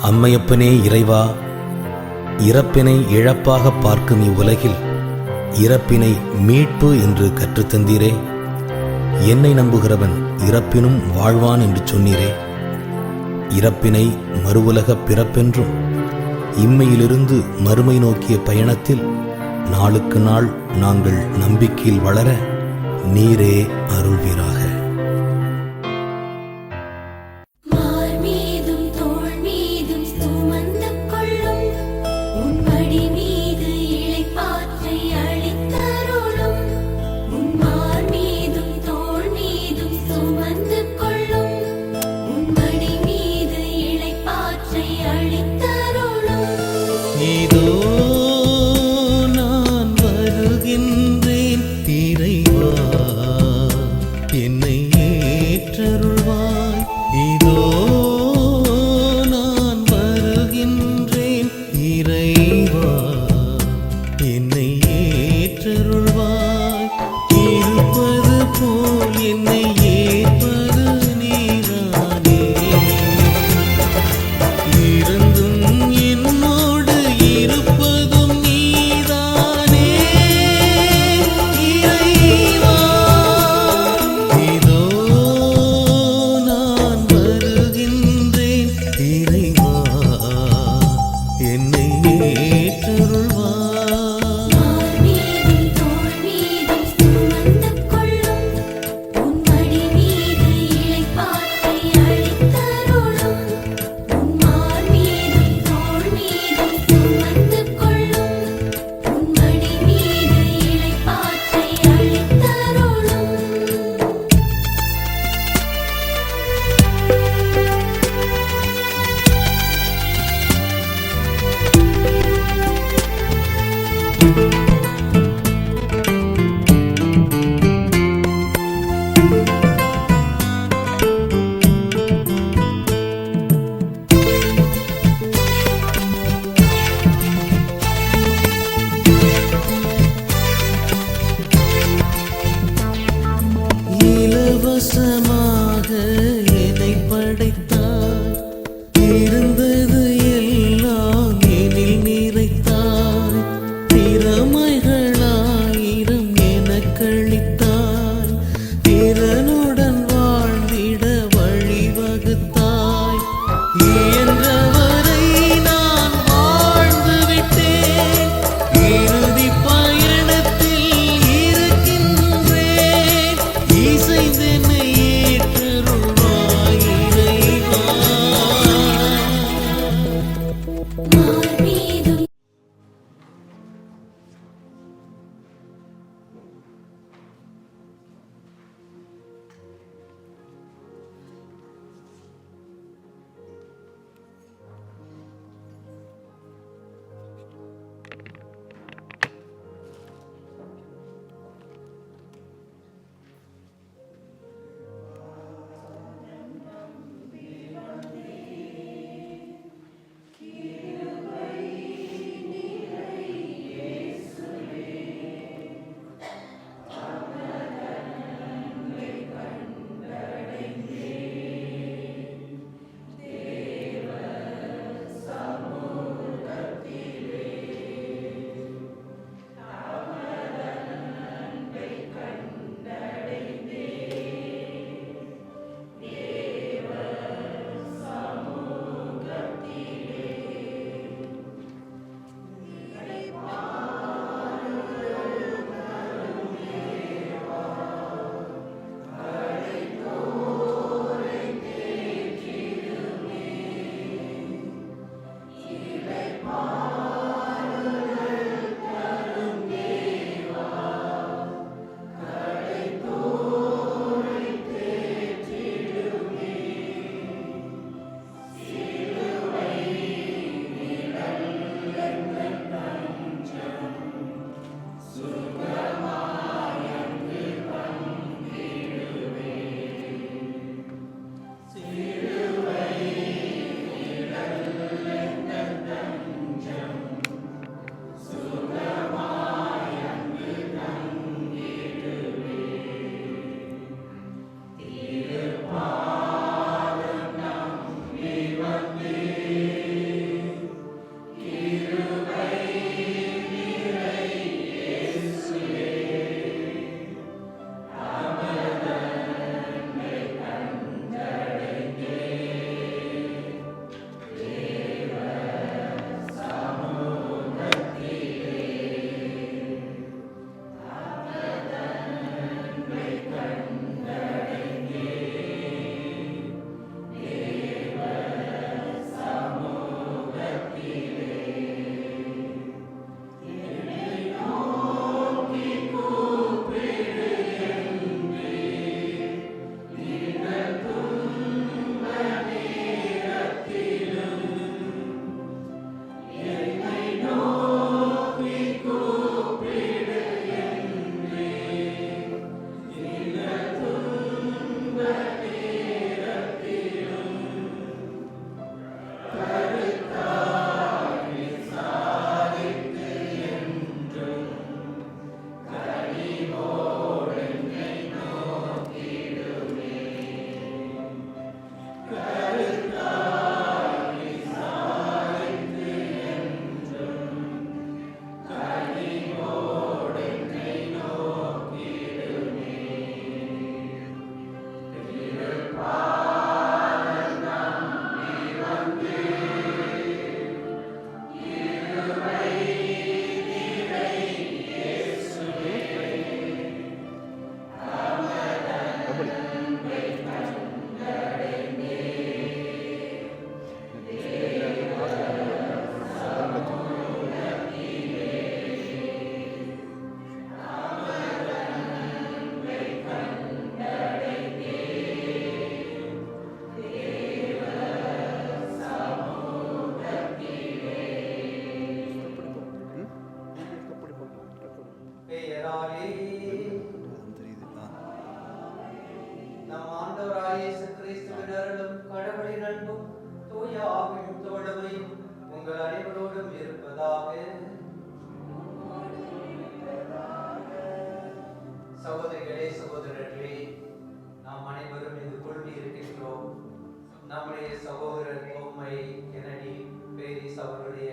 அம்மையப்பனே இறைவா, இறப்பினை இழப்பாக பார்க்கும் இவ்வுலகில் இறப்பினை மீட்பு என்று கற்றுத்தந்தீரே. என்னை நம்புகிறவன் இறப்பினும் வாழ்வான் என்று சொன்னீரே. இறப்பினை மறுவுலகப் பிறப்பென்றும் இம்மையிலிருந்து மறுமை நோக்கிய பயணத்தில் நாளுக்கு நாள் நாங்கள் நம்பிக்கையில் வளர நீரே அருள்வீராக. நம்முடைய சகோதரர் கோமை கெனடி பேரிஸ் அவருடைய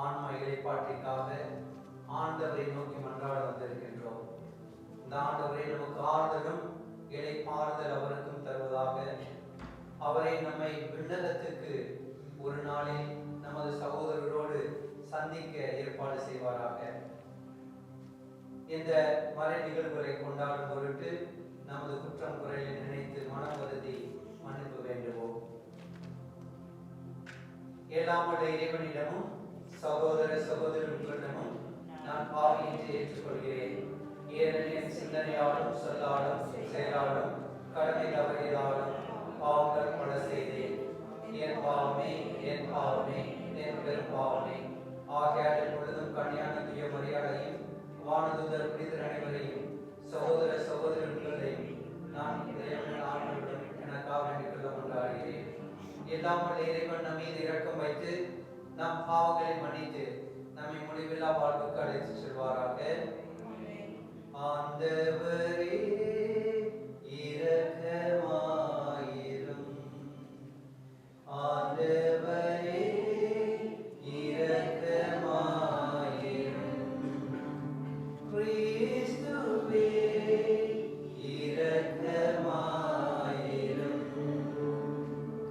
ஆன்ம இலைப்பாட்டிற்காக ஆண்டவரை நோக்கி மன்றாட வந்திருக்கின்றோம். இந்த ஆண்டவரை நமக்கு ஆறுதலும் இலைப்பாறுதல் அவருக்கும் தருவதாக. அவரை நம்மை விண்ணகத்துக்கு ஒரு நாளில் நமது சகோதரரோடு சந்திக்க ஏற்பாடு செய்வாராக. இந்த மறை நிகழ்வுகளை கொண்டாடும் பொருட்டு நமது குற்றம் குறையை நினைத்து மனம் வருந்தி மன்னிப்பு வேண்டுவோம். ஏழாமட இறைவனிடமும் சகோதர சகோதரர்களிடமும் நான் பாவி என்று ஏற்றுக்கொள்கிறேன். ஏனெனில் சிந்தனையாலும் சொல்லாலும் செயலாலும் கடமை தவறியதாலும் பாவங்கள் பல செய்தேன். என் பாவமே என் பாவமே என் பெரும் பாவமே. ஆகையால் எப்பொழுதும் கன்னியான தூய மரியாதையும் வானதூதர் புனிதர் அனைவரையும் சகோதர சகோதரர்களையும் நான் ஆண்டவரிடம் எனக்காக வேண்டிக் கொள்ள கொண்டாடுகிறேன். எல்லாம் வல்ல இறைவன் நம் மீது இரக்கம் வைத்து நம் பாவங்களை மன்னித்து நம்மை முடிவில்லா வாழ்வுக்கு அழைத்து செல்வாராக. ஆண்டவரே இரக்கமாயிரும். ஆண்டவரே இரக்கமாயிரும். கிறிஸ்துவே இரக்கமாயிரும்.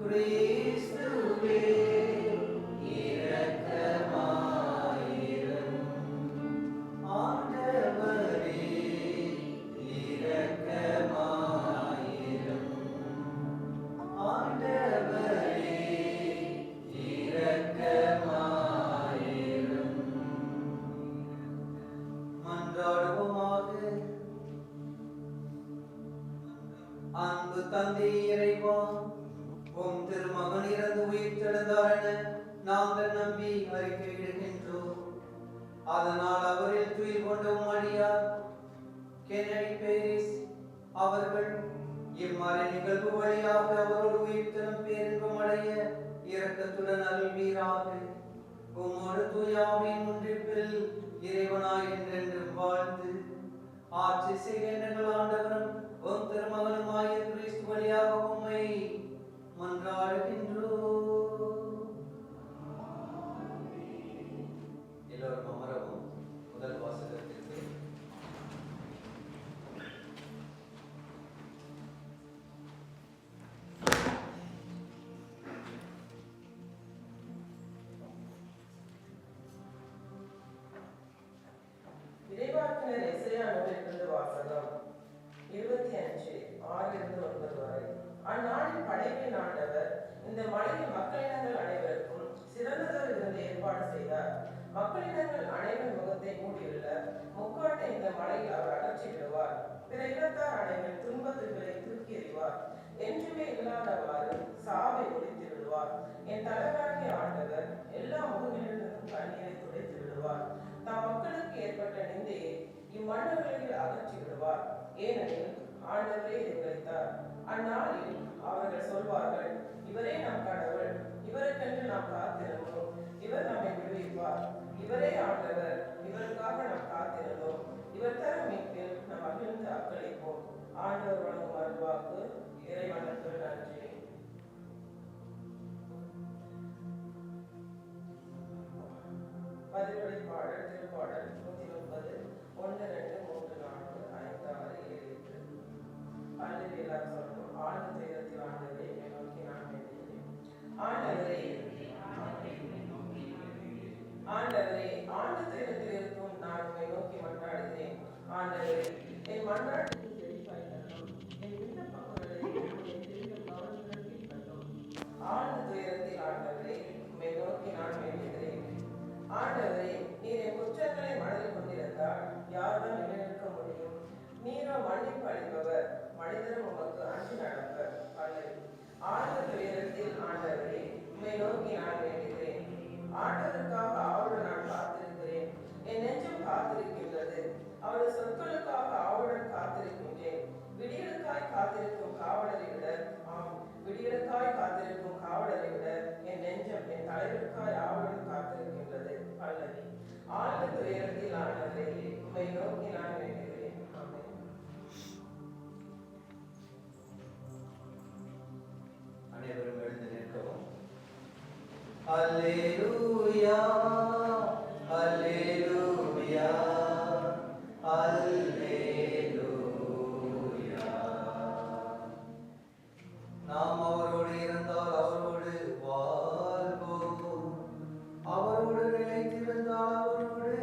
கிறிஸ்துவே இரக்கமாயிரும். ஆண்டவரே இரக்கமாயிரும். ஆண்டவரே இரக்கமாயிரும். மன்றாடுவோமாக. அன்பு தந்தை இறைவா, உம் திருமகன் இறந்து உயிர்த்தெழுந்தார் என நாங்கள் நம்பி அறிக்கையிடுகின்றோம். அதனால் அவரில் துயில் கொண்ட உம்மடியார் கென்னடி பேரிஸ் அவர்கள் இம்மறை நிகழ்வு வழியாக அவரோடு உயிர்த்தெழும் பேரின்பம் அடைய இரக்கத்துடன் அருள்வீராக. உம்மோடு தூயாவின் ஒன்றிப்பில் இறைவனாய் என்றென்றும் வாழ்ந்து ஆட்சி செய்கின்ற ஆண்டவரும் உம் திருமகனுமாய கிறிஸ்து வழியாக உம்மை மன்றாடுகின்றோம். எல்லோரும் அமரவும். முதல் வாசகத்திற்கு இறைவாக்கினர் எசையா நூலிலிருந்து வாசகம். 25:6-9 வரை. அந்நாளில் படைப்பின் ஆண்டவர் இந்த மலையில் மக்களினங்கள் அனைவருக்கும் சிறந்ததொரு விருந்து ஏற்பாடு செய்தார். மக்களினங்கள் அனைவர் முகத்தை மூடியுள்ள முக்காட்டை இந்த மலையில் அவர் அகற்றி விடுவார். பிற இனத்தார் அனைவர் துன்பத்துகளை தூக்கி எறிவார். என்றுமே இல்லாதவாறு சாவை ஒழித்து விடுவார். என் தலைவராகிய ஆண்டவர் எல்லா முகங்களிலிருந்தும் கண்ணீரை துடைத்து விடுவார். தம் மக்களுக்கு ஏற்பட்ட நிந்தையை இம்மன்னர்களில் அகற்றி விடுவார். ஏனெனில் ஆண்டவரே இதை உரைத்தார். அந்நாளில் அவர்கள் சொல்வார்கள், இவரே நம் கடவுள், இவருக்கென்று நாம் காத்திருந்தோம், இவர் நம்மை விடுவிப்பார். இவரே ஆண்டவர், இவருக்காக நாம் காத்திருந்தோம், இவர் தரும் மீட்பில் நாம் மகிழ்ந்து அக்களிப்போம். ஆண்டவர் வழங்கும் அருள்வாக்கு. இறைவனுக்கு நன்றி. பதிலுரை பாடல். திருப்பாடல் 130, 1, 2, 3, 4, 5, 6, 7, 8. அல்லது எல்லாரும் சொல்லணும். ஆழ்ந்த துயரத்தில் ஆண்டவரே என்னை நோக்கி நான் வேண்டுகிறேன். ஆண்டவரே ஆண்டவரே ஆழ்ந்த துயரத்தில் இருக்கும் நான் உம்மை நோக்கி மன்றாடுகிறேன். ஆண்டவரே என் மன்றாட்டுக்கு செழிப்பாய் தரணும். என் விண்ணப்பங்களை கவனத்துடன் கேட்கட்டும். ஆழ்ந்த துயரத்தில் ஆண்டவரே உம்மை நோக்கி நான் வேண்டுகிறேன். ஆண்டவரே நீர் என் குற்றங்களை மனதில் கொண்டிருந்தால் யார்தான் நிலைநிற்க முடியும்? நீரோ மன்னிப்பு அளிப்பவர், மனிதரும் உமக்கு அஞ்சு நடப்பர். அல்லது ஆழ்ந்த துயரத்தில் ஆண்டவரே உம்மை நோக்கி நான் வேண்டுகிறேன். ஆண்டவருக்காக ஆவலுடன் நான் காத்திருக்கிறேன். என் நெஞ்சம் காத்திருக்கின்றது. அவரது சொற்களுக்காக ஆவலுடன் காத்திருக்கின்றேன். விடியலுக்காய் காத்திருக்கும் காவலரை விட, விடியலுக்காய் காத்திருக்கும் காவலரை விட என் நெஞ்சம் என் தலைவருக்காய் ஆவலுடன் காத்திருக்கின்றது. அல்லது ஆழ்ந்த துயரத்தில் ஆண்டவரே உம்மை நோக்கி நான் வேண்டுகிறேன். ஆமென். அனைவரும் எழுந்து அல்லேலூயா அல்லேலூயா அல்லேலூயா. நாம் அவரோடு இருந்தால் அவரோடு வாழ்வோம், அவரோடு நிலைத்திருந்தால் அவரோடு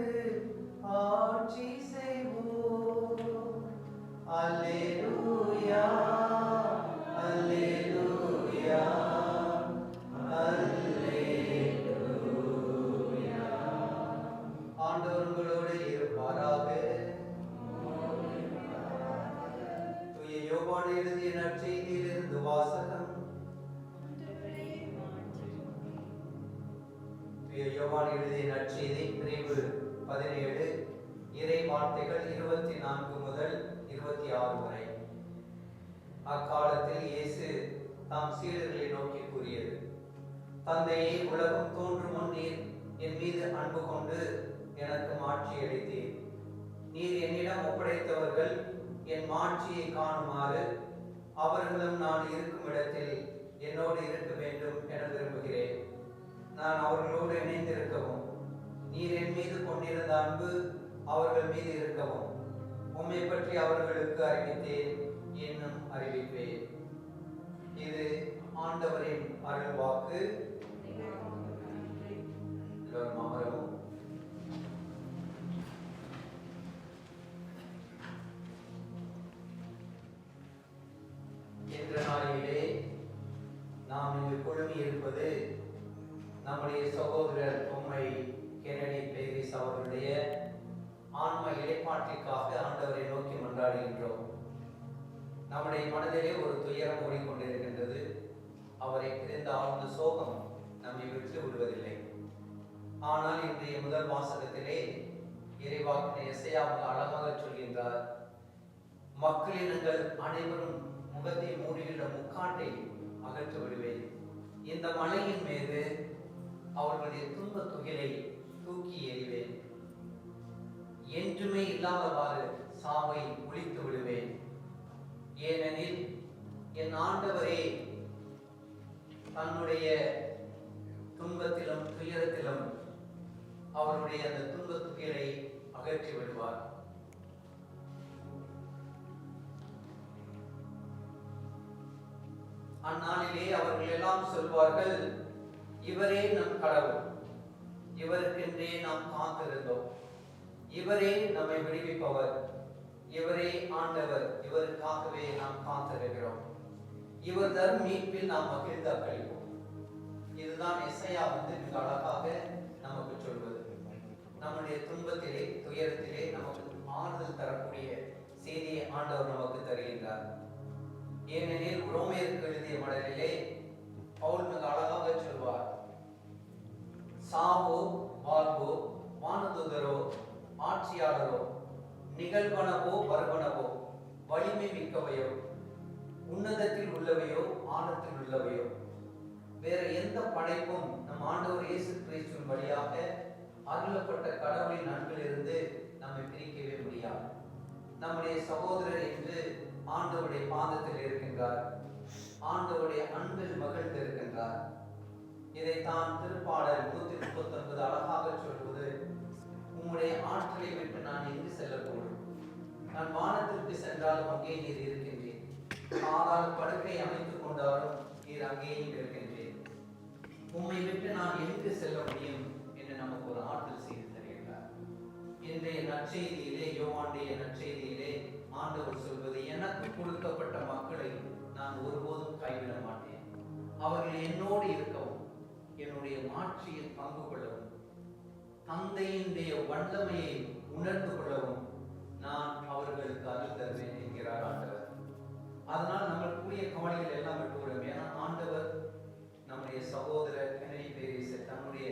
ஆட்சி செய்வோம். அல்லேலூயா அல்லேலூயா அல்லேலூயா. ஆண்டவர் உங்களோடு இருப்பாராக. தூய யோவான் எழுதிய நற்செய்தியிலிருந்து வாசகம். தூய யோவான் எழுதிய நற்செய்தி பிரிவு 17 இறை வார்த்தைகள் 24 முதல் 26 வரை. அக்காலத்தில் இயேசு தாம் சீடர்களை நோக்கி கூறியது: தந்தையே, உலகம் தோன்றும் முன் நீர் என் மீது அன்பு கொண்டு எனக்கு மாட்சி அளித்தீர். நீர் என்னிடம் ஒப்படைத்தவர்கள் என் மாட்சியை காணுமாறு அவர்களும் நான் இருக்கும் இடத்தில் என்னோடு இருக்க வேண்டும் என விரும்புகிறேன். நான் அவர்களோடு இணைந்திருக்கவும் நீர் என் மீது கொண்டிருந்த அன்பு அவர்கள் மீது இருக்கவும் உம்மை பற்றி அவர்களுக்கு அறிவித்தேன், இன்னும் அறிவிப்பேன். இது ஆண்டவரின் அருள் வாக்கு. எல்லோரும் அமரவும். என்ற நாளிலே நாம் இங்கு குழுமி இருப்பது நம்முடைய சகோதரர் பொம்மை கென்னடி பேரிஸ் அவர்களுடைய ஆன்ம இடைப்பாட்டிற்காக ஆண்டவரை நோக்கி மன்றாடுகின்றோம். நம்முடைய மனதிலே ஒரு துயரம் ஓடிக்கொண்டிருக்கின்றது. அவரை பிரிந்த ஆழ்ந்த சோகம் நம்மை விட்டு விடுவதில்லை. ஆனால் இன்றைய முதல் வாசகத்திலே இறைவாக்கினை எசையாவுக்கு அழகாக சொல்கின்றார்: மக்களினங்கள் அனைவரும் முகத்தை மூடியுள்ள முக்காட்டை அகற்று விடுவேன். இந்த மலையின் மீது அவர்களுடைய துன்ப துகிலை தூக்கி எறிவேன். என்றுமே இல்லாதவாறு சாவை ஒழித்து விடுவேன். ஏனெனில் என் ஆண்டவரே தன்னுடைய துன்பத்திலும் துயரத்திலும் அவருடைய அந்த துன்ப துகிலை அகற்றி விடுவார். அந்நாளிலே அவர்கள் எல்லாம் சொல்வார்கள்: இவரே நம் கடவுள், இவருக்கென்றே நாம் காத்திருந்தோம், இவரே நம்மை விடுவிப்பவர், இவரே ஆண்டவர், இவருக்காகவே நாம் காத்திருக்கிறோம், இவர் தரும் மீட்பில் நாம் மகிழ்ந்து அக்களிப்போம். இதுதான் எசையா மிக அழகாக நமக்கு சொல்வது. நம்முடைய துன்பத்திலே துயரத்திலே நமக்கு ஆறுதல் தரக்கூடிய செய்தியை ஆண்டவர் நமக்கு தருகின்றார். ஏனெனில் ரோமேயருக்கு எழுதிய மடலிலே பவுல் மிக அழகாக சொல்வார்: சாவோ வாழ்வோ வானதூதரோ ஆட்சியாளரோ நிகழ்வனவோ வருவனவோ வலிமை மிக்கவையோ உன்னதத்தில் உள்ளவையோ ஆழத்தில் உள்ளவையோ வேற எந்த படைப்பும் நம் ஆண்டவர் இயேசு கிறிஸ்துவின் வழியாக அருளப்பட்ட கடவுளின் அன்பிலிருந்து நம்மை பிரிக்கவே முடியாது. நம்முடைய சகோதரர் என்று ஆண்டவருடைய பாதத்தில் இருக்கின்றார். ஆண்டவருடைய அன்பில் மகிழ்ந்து இருக்கின்றார். இதைத்தான் திருப்பாடல் 139 அழகாக சொல்வது: உம்முடைய ஆற்றலை விட்டு நான் எங்கு செல்லக்கூடும்? நான் வானத்திற்கு சென்றாலும் அங்கே நீர் இருக்கின்றேன், ஆனால் படுக்கை அமைத்துக் கொண்டாலும் நீர் அங்கேயும் இருக்கின்றேன். உம்மை விட்டு நான் எங்கு செல்ல முடியும் என்று நமக்கு ஒரு ஆற்றல் செய்து தருகிறார். இன்றைய நற்செய்தியிலே, யோவானுடைய நற்செய்தியிலே ஆண்டவர் சொல்வது: எனக்கு கொடுக்கப்பட்ட மக்களை நான் ஒருபோதும் கைவிட மாட்டேன். அவர்கள் என்னோடு இருக்கவும் என்னுடைய மாட்சியில் பங்கு கொள்ளவும் தந்தையினுடைய வல்லமையை உணர்ந்து கொள்ளவும் நான் அவர்களுக்கு அருள் தருவேன் என்கிறார் ஆண்டவர். அதனால் நம்மளுக்குரிய கவலைகள் எல்லாம் விட்டுவிடும். ஏன்னா ஆண்டவர் நம்முடைய சகோதரர் கென்னடி பேரிஸை தன்னுடைய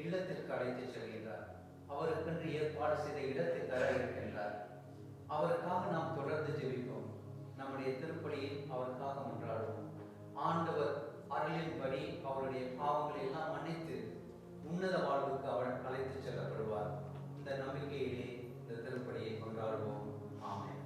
இல்லத்திற்கு அழைத்து செல்கின்றார். அவருக்கென்று ஏற்பாடு செய்த இடத்தை தர இருக்கின்றார். அவருக்காக நாம் தொடர்ந்து ஜெபிப்போம். நம்முடைய திருப்பலியில் அவருக்காக மன்றாடுவோம். ஆண்டவர் அருளின்படி அவருடைய பாவங்களை எல்லாம் மன்னித்து உன்னத வாழ்வுக்கு அவர் அழைத்து செல்லப்படுவார். இந்த நம்பிக்கையிலே இந்த திருப்பலியை கொண்டாடுவோம். ஆமென்.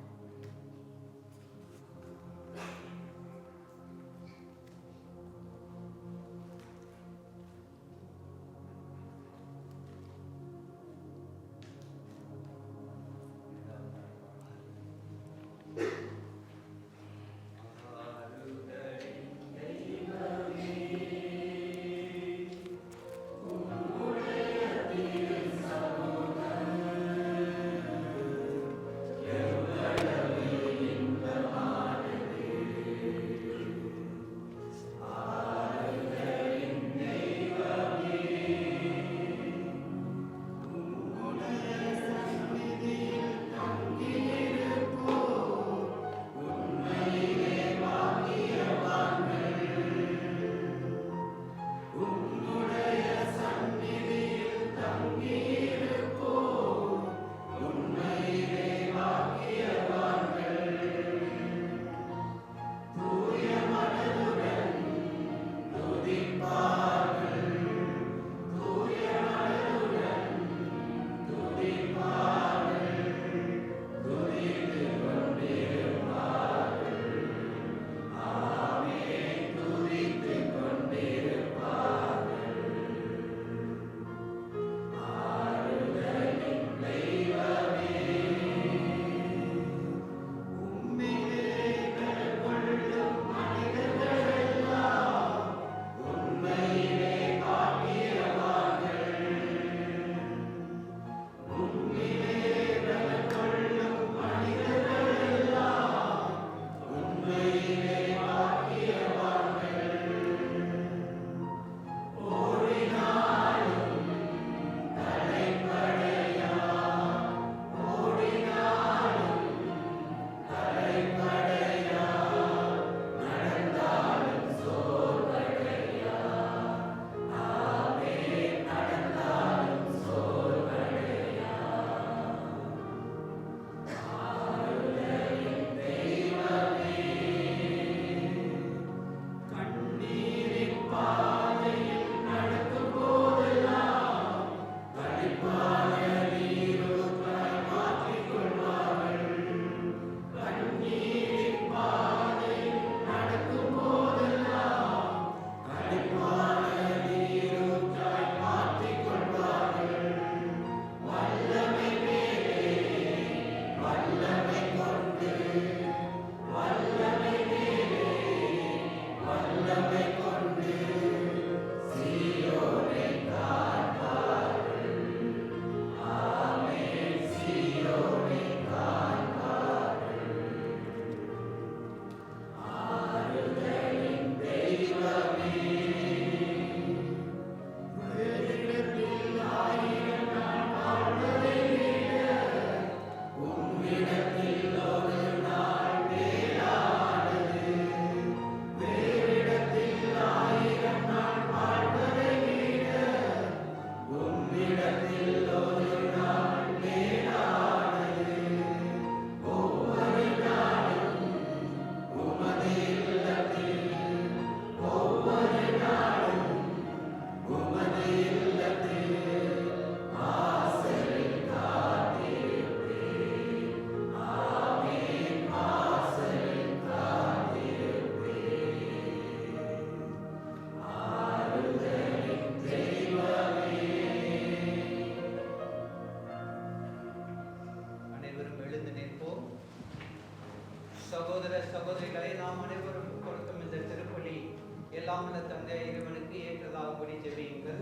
எல்லாம் வல்ல தந்தை இறைவனுக்கு ஏற்றதாகும்படி ஜெபியுங்கள்.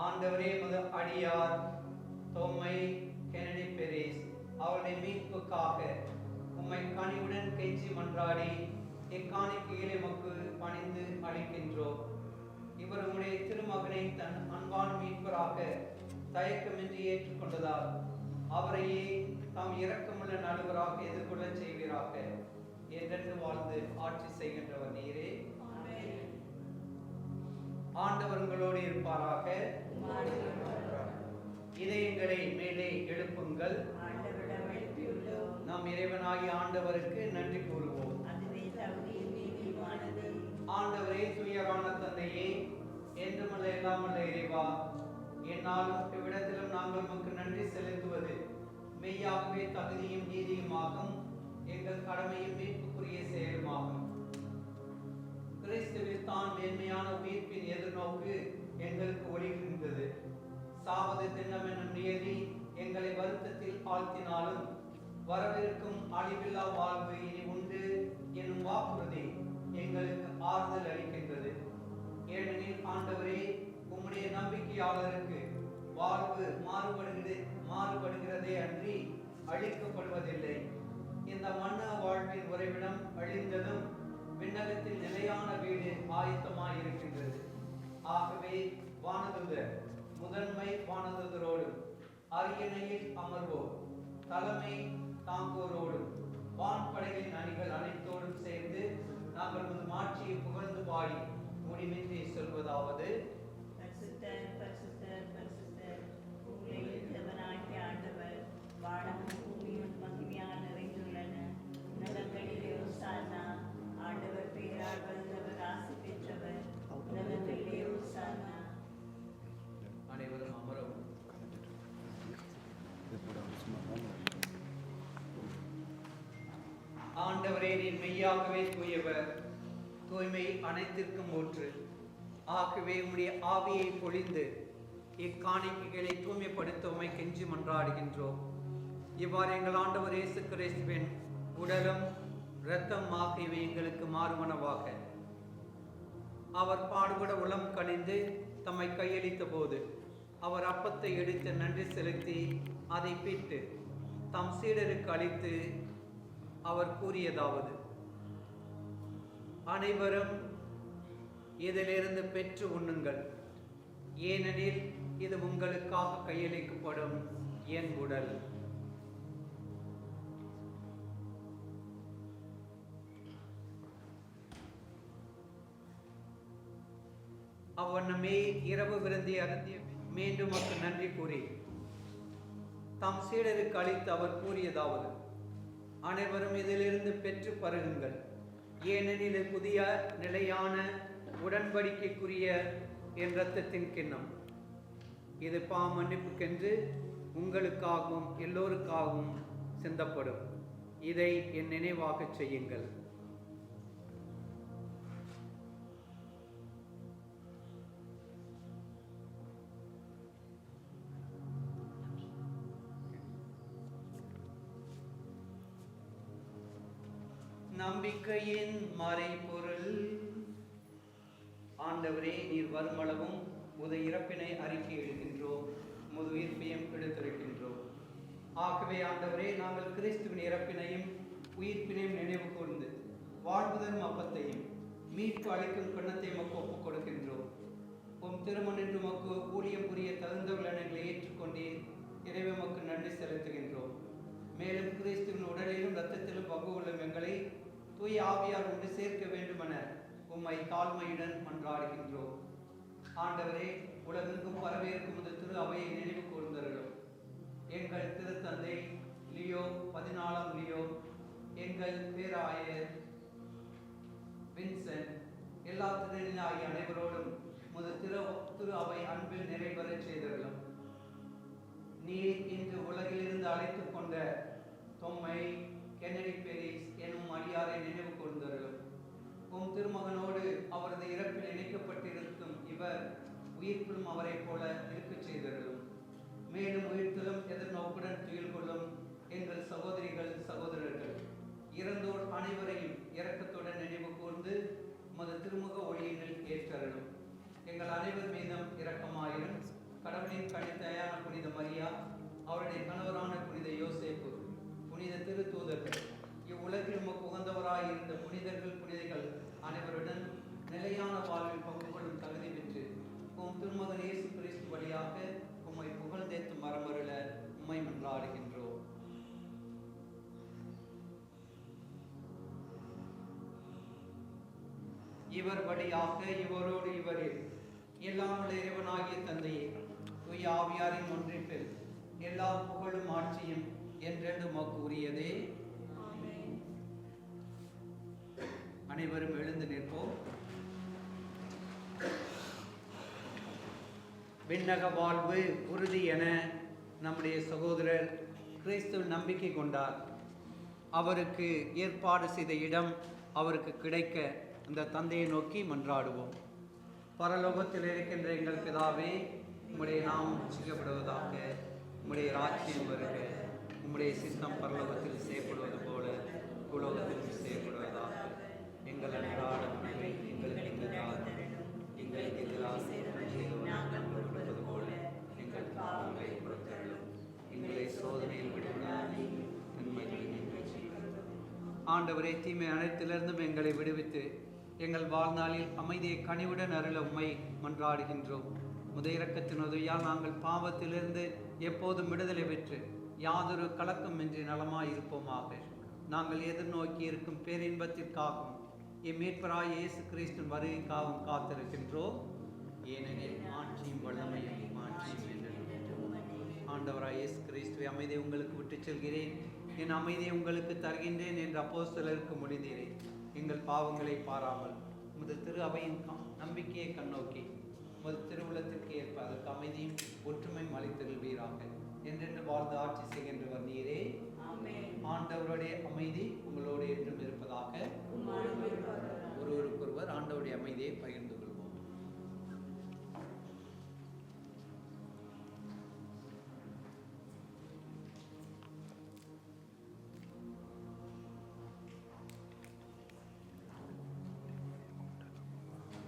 ஆண்டவரே, முத அடியார் தோமை கெனடி பெரிஸ் அவருடைய மீட்புக்காக உம்மை கனிவுடன் கெஞ்சி மன்றாடி இக்காணிக்கைகளை எமக்கு பணிந்து அளிக்கின்றோம். இவர் உம்முடைய திருமகனை தன் அன்பான மீட்பராக தயக்கமின்றி ஏற்றுக்கொண்டதால் அவரையே தாம் இரக்கமுள்ள நடுவராக எதிர்கொள்ள செய்வீராக. என்றென்று வாழ்ந்து ஆட்சி செய்கின்றவர் நீரே. ஆண்டவர் உங்களோடு இருப்பாராக. இதயங்களை மேலே எழுப்புங்கள். நம் இறைவனாகிய ஆண்டவருக்கு நன்றி கூறுவோம். ஆண்டவரே, துயரான தந்தையே, என்றுமல்ல எல்லாமல்ல இறைவா, என்னாலும் இவ்விடத்திலும் நாங்கள் உமக்கு நன்றி செலுத்துவது மெய்யாகவே தகுதியும் நீதியுமாகும், எங்கள் கடமையும் மீட்புக்குரிய செயலுமாகும். கிறிஸ்துவில் தான் மேன்மையான உயிர்ப்பின் எதிர்நோக்கு எங்களுக்கு ஒளிகின்றது. சாவது திண்ணம் என்னும் நியதி எங்களை வருத்தத்தில் ஆழ்த்தினாலும் வரவிருக்கும் அழிவில்லா வாழ்வு இனி உண்டு என்னும் வாக்குறுதி எங்களுக்கு ஆறுதல் அளிக்கின்றது. ஏனெனில் ஆண்டவரே, உம்முடைய நம்பிக்கையாளருக்கு வாழ்வு மாறுபடுகிறதே அன்றி அழிக்கப்படுவதில்லை. இந்த மன்ன வாழ்வின் உறைவிடம் அழிந்ததும் விண்ணகத்தில் நிலையான வீடு ஆயத்தமாயிருக்கின்றது. ஆகவே வானதுதர் முதன்மை வானதுதரோடும் அரியணையில் அமர்வோர் தலைமை தாங்கோரோடும் வான்படைகளின் அணிகள் அனைத்தோடும் சேர்ந்து நாங்கள் உமது மாட்சியை புகழ்ந்து பாடி முடிவின்றி சொல்வதாவது: பரிசுத்தர், பரிசுத்தர், பரிசுத்தர், உம்முடைய தேவனாகிய ஆண்டவர், வானமும் பூமியும் மகிமையால் நிறைந்துள்ளன. உன்னதங்களிலே ஓசானா. ஆண்டவர் பெயரால் வந்தவர் ஆசி பெற்றவர். உன்னதங்களிலே ஓசானா. அனைவரும் அமரவும். ஆண்டவரே, நீர் மெய்யாகவே தூயவர், தூய்மை அனைத்திற்கும் ஊற்று. ஆகவே உம்முடைய ஆவியை பொழிந்து இக்காணிக்கைகளை தூய்மைப்படுத்த உம்மை கெஞ்சி மன்றாடுகின்றோம். இவ்வாறு எங்கள் ஆண்டவர் இயேசு கிறிஸ்துவின் உடலும் இரத்தம் ஆகியவை எங்களுக்கு மாறுவனவாக. அவர் பாடுபட உளம் கனிந்து தம்மை கையளித்த போது அவர் அப்பத்தை எடுத்து நன்றி செலுத்தி அதை பிட்டு தம் சீடருக்கு அளித்து அவர் கூறியதாவது: அனைவரும் இதிலிருந்து பெற்று உண்ணுங்கள், ஏனெனில் இது உங்களுக்காக கையளிக்கப்படும் என் உடல். அவ்வண்ணமே இரவு விருந்தை அருந்திய மீண்டும் நன்றி கூறி தம் சீடருக்கு அளித்து அவர் கூறியதாவது: அனைவரும் இதிலிருந்து பெற்று பருகுங்கள், ஏனெனில் இது புதிய நிலையான உடன்படிக்கைக்குரிய என் இரத்தத்தின் கிண்ணம். இது பாவ மன்னிப்புக்கென்று உங்களுக்காகவும் எல்லோருக்காகவும் சிந்தப்படும். இதை என் நினைவாக செய்யுங்கள். நம்பிக்கையின் மறைபொருள். ஆண்டவரே, நீர் வருமளவும் உத இறப்பினை அறிக்கை எழுகின்றோம், முது உயிர்ப்பையும் எடுத்திருக்கின்றோம். ஆகவே ஆண்டவரே, நாங்கள் கிறிஸ்துவின் இறப்பினையும் உயிர்ப்பினையும் நினைவு கூர்ந்து வாழ்வுதரும் அப்பத்தையும் மீட்பு அளிக்கும் கண்ணத்தை மக்கு ஒப்புக் கொடுக்கின்றோம். உம் திருமணன்று மக்கு ஊழியம் புரிய தகுந்தவர்களை ஏற்றுக்கொண்டீர். இறைவ மக்கு நன்றி செலுத்துகின்றோம். மேலும் கிறிஸ்துவின் உடலிலும் இரத்தத்திலும் பங்கு கொள்ளும் எங்களை தூய ஆவியார் ஒன்று சேர்க்க வேண்டுமென உம்மை தாழ்மையுடன் மன்றாடுகின்றோம். ஆண்டவரே, உலகெங்கும் வரவேற்கும் இந்த திரு அவையை நினைவு கூர்ந்தருளும். எங்கள் திருத்தந்தை லியோ 14 லியோ, எங்கள் பேராயர் வின்சென்ட், எல்லா திருநிலையாகிய அனைவரோடும் முது திரு அவை அன்பில் நிறைவேறச் செய்தருளும். நீர் இன்று உலகிலிருந்து அழைத்துக் கொண்ட தொம்மை கெனடி பெரிஸ் எனும் அடியாரை நினைவு கூர்ந்தருளும். உம் திருமகனோடு அவரது இறப்பில் இணைக்கப்பட்டிருக்கும் இவர் உயிர்ப்பிலும் அவரை போல இருக்கச் செய்த கன்னித்தாயான புனித மரியா, அவருடைய கணவரான புனித யோசேப்பு, புனித திருத்தூதர்கள், இவ்வுலகில் உமக்கு உகந்தவராய் இருந்த புனிதர்கள் புனிதைகள் அனைவருடன் நிலையான வாழ்வில் பங்கு கொள்ளும் தகுதி பெற்று உம் திருமகன் இயேசு கிறிஸ்து வழியாக உம்மை புகழ்ந்தேத்து மரமருள உம்மை மன்றாடுகின்றோம். இவர் வழியாக இவரோடு இவரில் எல்லாம் உள்ள இறைவனாகிய தந்தையே, தூய ஆவியாரின் ஒன்றிப்பில் எல்லா புகழும் ஆட்சியும் என்றென்று உமக்கு உரியதே. அனைவரும் எழுந்து நிற்போம். விண்ணக வாழ்வு உறுதி என நம்முடைய சகோதரர் கிறிஸ்துவ நம்பிக்கை கொண்டார். அவருக்கு ஏற்பாடு செய்த இடம் அவருக்கு கிடைக்க அந்த தந்தையை நோக்கி மன்றாடுவோம். பரலோகத்தில் இருக்கின்ற எங்கள் பிதாவே, உம்முடைய நாமம் உச்சரிக்கப்படுவதாக, உம்முடைய ராஜ்யம் வருக, உம்முடைய சித்தம் பரலோகத்தில் செய்யப்படுவது போல உலோகத்தில் செய்யப்படுவதாக. எங்கள் அன்றாட உணவை எங்களுக்கு தாரும், எங்களுக்கு எதிராக நாங்கள் கொடுப்பது போல எங்கள் பாவங்களை பொறுத்தருளும், எங்களை சோதனையில் விடுவிடாதீர், நன்மைகளில் எங்களை ரட்சியும். ஆண்டவரே, தீமை அனைத்திலிருந்தும் எங்களை விடுவித்து எங்கள் வாழ்நாளில் அமைதியை கனிவுடன் அருள உம்மை மன்றாடுகின்றோம். முதலிரக்கத்தின் உதவியால் நாங்கள் பாவத்திலிருந்து எப்போதும் விடுதலை பெற்று யாதொரு கலக்கமின்றி நலமாயிருப்போமாக. நாங்கள் எதிர்நோக்கி இருக்கும் பேரின்பத்திற்காகவும் இம்மீட்பராய் இயேசு கிறிஸ்துவின் வருகைக்காகவும் காத்திருக்கின்றோம். ஏனெனில் ஆட்சியும் வல்லமையும் மாட்சியும் என்றும். ஆண்டவராய் இயேசு கிறிஸ்துவை அமைதியை உங்களுக்கு விட்டுச் செல்கிறேன், என் அமைதியை உங்களுக்கு தருகின்றேன் என்று அப்போஸ்தலருக்கு முடிந்தீரேன். எங்கள் பாவங்களை பாராமல் உமது திரு அவையின் நம்பிக்கையை கண்ணோக்கி உமது திருவுளத்திற்கு ஏற்ப அதற்கு அமைதியும் ஒற்றுமையும் அளித்தருள்வீராக. என்றென்று வாழ்ந்து ஆட்சி செய்கின்றவர் நீரே. ஆண்டவருடைய அமைதி உங்களோடு என்றும் இருப்பதாக. ஒருவருக்கொருவர் ஆண்டவருடைய அமைதியை பகிர்ந்து கொள்வோம்.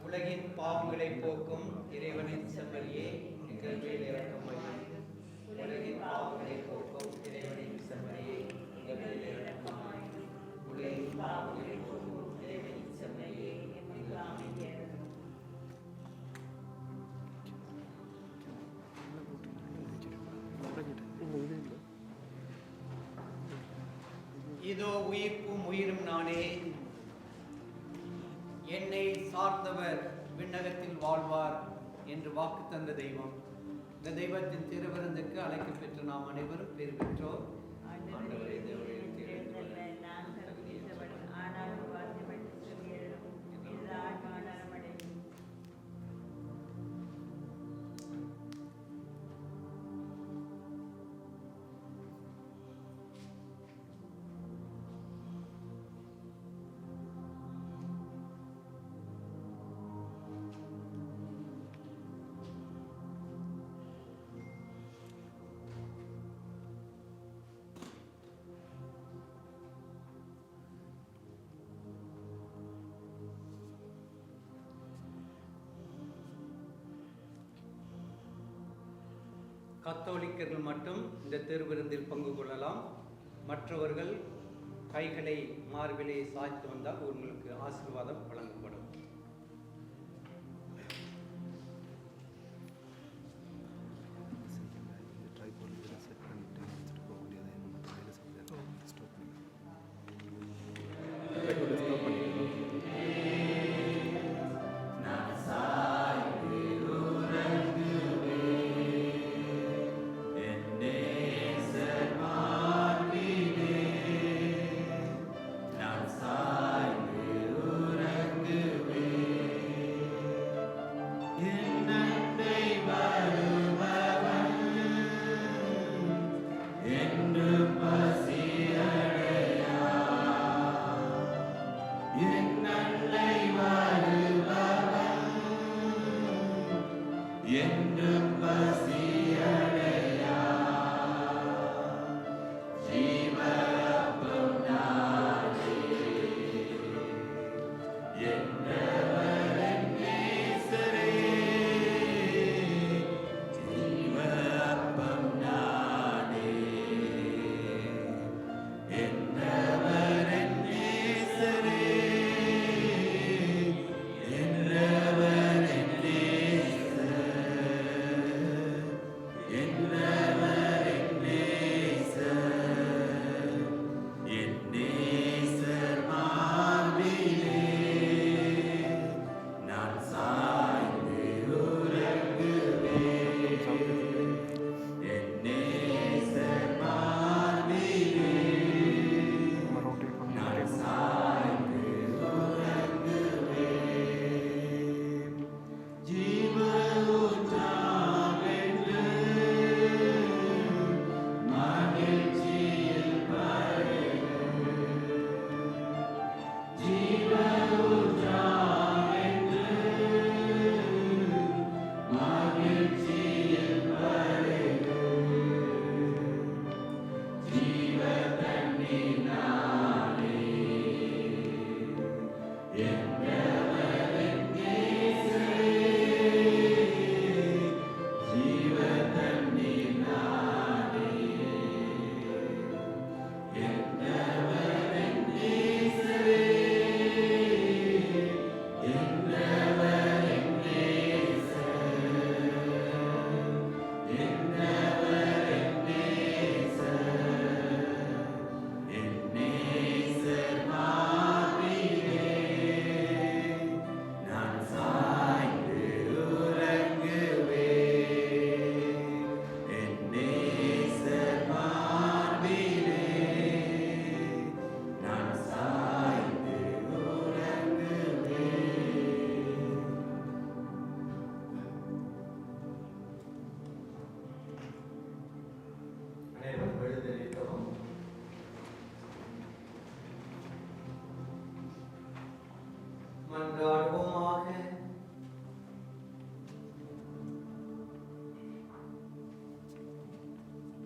உலகின் பாவங்களை போக்கும் இறைவனின் செம்மறியே, எங்கள் மேல் இரக்கமாயிரும். உலகின் பாவங்களை போக்கும் இறைவனின் செம்மறியே, எங்கள் மேல் இரக்கமாயிரும். உலகின் பாவங்களை போக்கும் இறைவனின் செம்மறியே, எங்கள் அமைதியருளும். இதோ உயிர்ப்பும் உயிரும் நானே, என்னை சார்ந்தவர் விண்ணகத்தில் வாழ்வார் என்று வாக்கு தந்த தெய்வம். இந்த தெய்வத்தின் திருவிருந்துக்கு அழைக்க பெற்று நாம் அனைவரும் பேர் பெற்றோர். ஆண்டவரே, கத்தோலிக்கர்கள் மட்டும் இந்த திருவிருந்தில் பங்கு கொள்ளலாம். மற்றவர்கள் கைகளை மார்பிலே சாய்த்து வந்தால் உங்களுக்கு ஆசீர்வாதம் வழங்கப்படும். Good.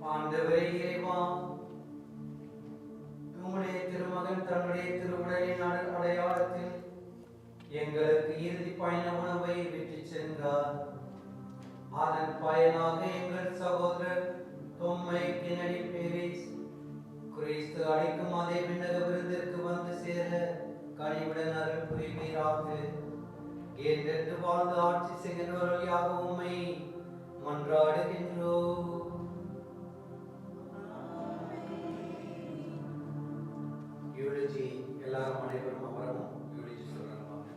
ஆண்டவரே இறைவா, உம்முடைய திருமகன் தன்னுடைய திருவுடலின் அடையாளத்தில் எங்களுக்கு இறுதி பயண உணவை விட்டுச் சென்றார். அதன் பயனாக எங்கள் சகோதரர் தொம்மை கிணடி பேரிஸ் கிறிஸ்து அழைக்கும் அதே விண்ணக விருந்திற்கு வந்து சேர கனிவுடன் அருள் புரிவீராக. என்றென்று வாழ்ந்து ஆட்சி செய்கின்ற வழியாக உம்மை மன்றாடுகின்றோம். யூலஜி எல்லாரும் அனைவரும் அமரவும். யூலஜி சொல்றாங்க.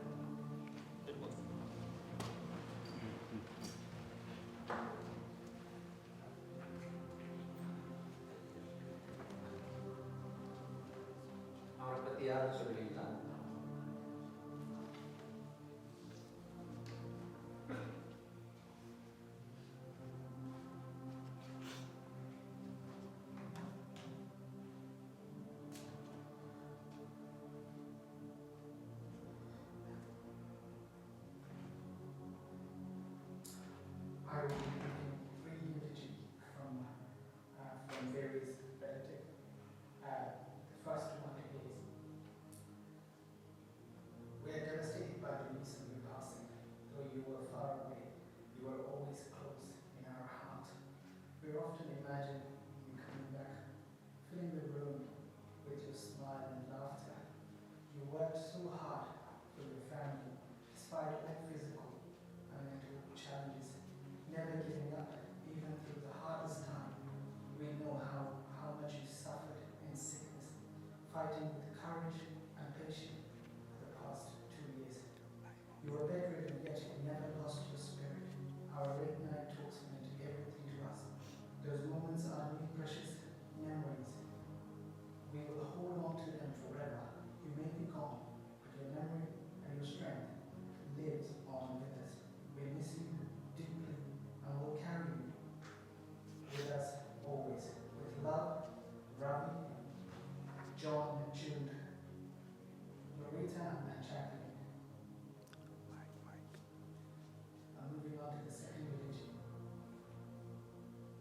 அவரை பத்தி யாரும் சொல்றீங்களா? I will be reading free eulogy from various relatives. The first one is, we are devastated by the news of your passing. Though you were far away, you were always close in our heart. We often imagine you coming back, filling the room with your smile and laughter. You worked so hard for your family, despite all physical and mental challenges, never giving up, even through the hardest time. We know how much you suffered in sickness, fighting with courage and patience for the past 2 years. You were bedridden, yet you never lost your spirit. Our late night talks meant everything to us. Those moments are really precious memories. We will hold on to them forever. You may be gone, but your memory and your strength lives on with us. We miss you deeply and will carry you with us always. With love, Ravi, John, Jude, Loretta, and Jacqueline. Moving on to the second religion.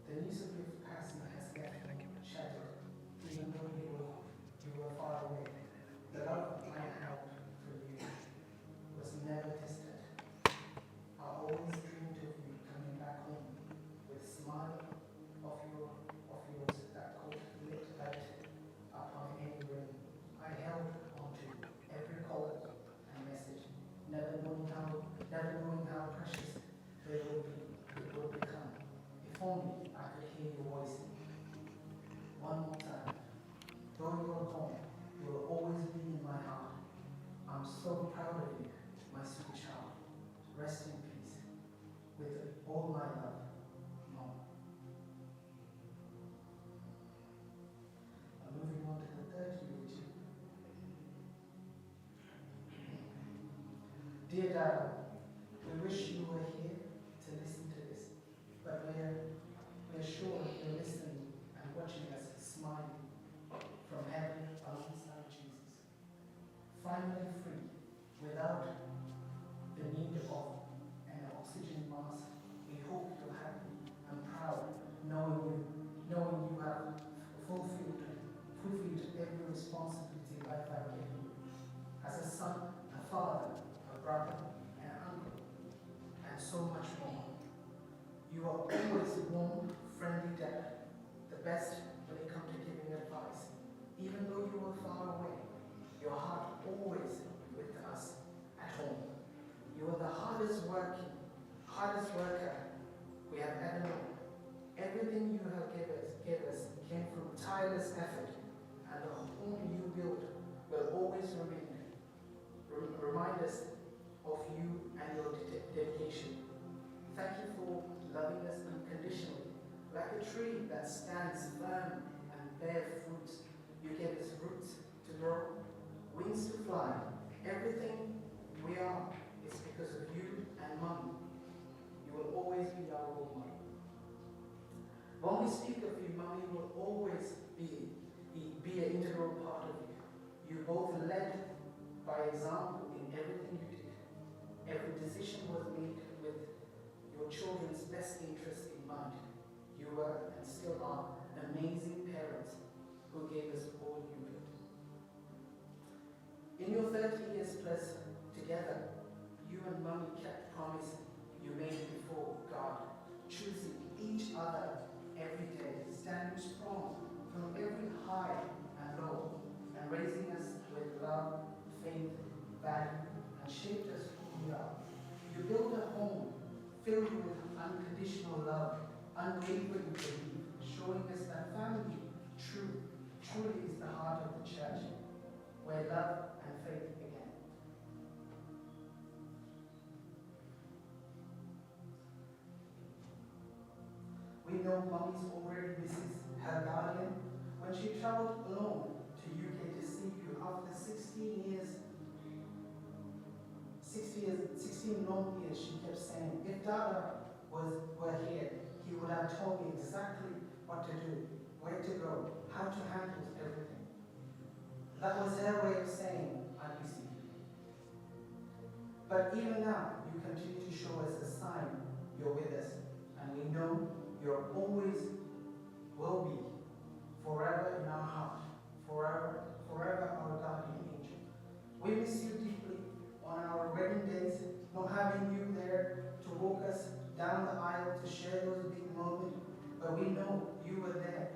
The news of your passing has left me shattered, even though you were far away. The love I had for you was never distant. I always dreamed of you coming back home with a smile of yours that could lit light upon any room. I held onto every call and message, never knowing how precious it would become. If only I could hear your voice one more time. Though you're gone, you will always be in my heart. I'm so proud of you, my sweet child. Rest in peace. With all my love, Mom. Moving on to the third eulogy. Dear Dad, we wish you were here to listen to this, but we're sure you're listening and watching us smiling from heaven alongside Jesus. Finally free, without the need of an oxygen mask, we hope you're happy and proud knowing you have fulfilled every responsibility life has given you. As a son, a father, a brother, an uncle, and so much more. You are always a warm, friendly dad, the best when it comes to giving advice. Even though you were far away, your heart always with us at home. You are the hardest worker we have ever known. Everything you have gave us came from tireless effort, and the home you built will always remind us of you and your dedication. Thank you for loving us unconditionally. Like a tree that stands firm and bear fruits, you gave us roots to grow, wings to fly. Everything we are is because of you and Mom. You will always be our role model. When we speak of you, Mommy will always be an integral part of you. You both led by example in everything you did. Every decision was made with your children's best interest in mind. You were and still are amazing parents who gave us all you could. In your 30 years plus together, you and Mummy kept promise you made before God, choosing each other every day, standing strong through every high and low, and raising us with love, faith, value, and shaped us who we are. You built a home filled with unconditional love, unwavering belief, showing us that family truly is the heart of the church, where love and faith began. We know Mummy's already misses her guardian when she traveled alone to UK to see you after 16 long years. She kept saying, if Dada were here, he would have told me exactly what to do, where to go, how to handle everything. That was her way of saying, I miss you. But even now, you continue to show us a sign you're with us, and we know you're always will be, forever in our heart, forever our guardian angel. We miss you deeply on our wedding days, not having you there to walk us down the aisle to share those big moments, but we know you were there.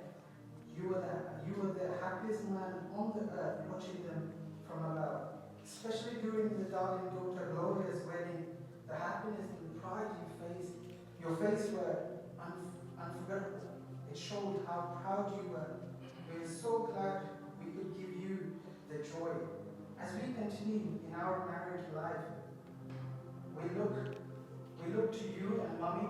You were the happiest man on the earth watching them from above. Especially during the darling daughter Gloria's wedding, the happiness and pride your face were unforgettable. It showed how proud you were. We were so glad we could give you the joy. As we continue in our marriage life, we look to you and Mummy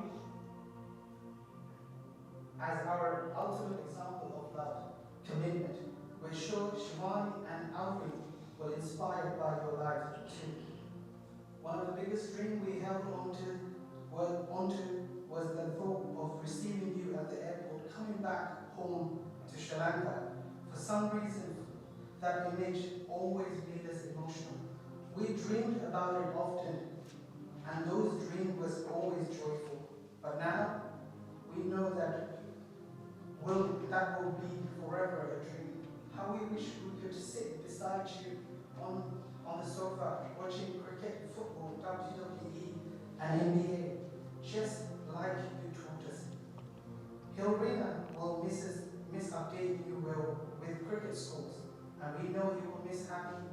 as our ultimate example of love, commitment. We're sure Shivani and Alfie were inspired by your life too. One of the biggest dreams we held onto was the thought of receiving you at the airport, coming back home to Sri Lanka. For some reason, that image always made us emotional. We dreamed about it often, and those dreams was always joyful. But now, we know that will be forever a dream. How we wish we could sit beside you on the sofa, watching cricket, football, WWE, and NBA, just like you taught us. Hilrina will miss updating you well with cricket scores, and we know you will miss having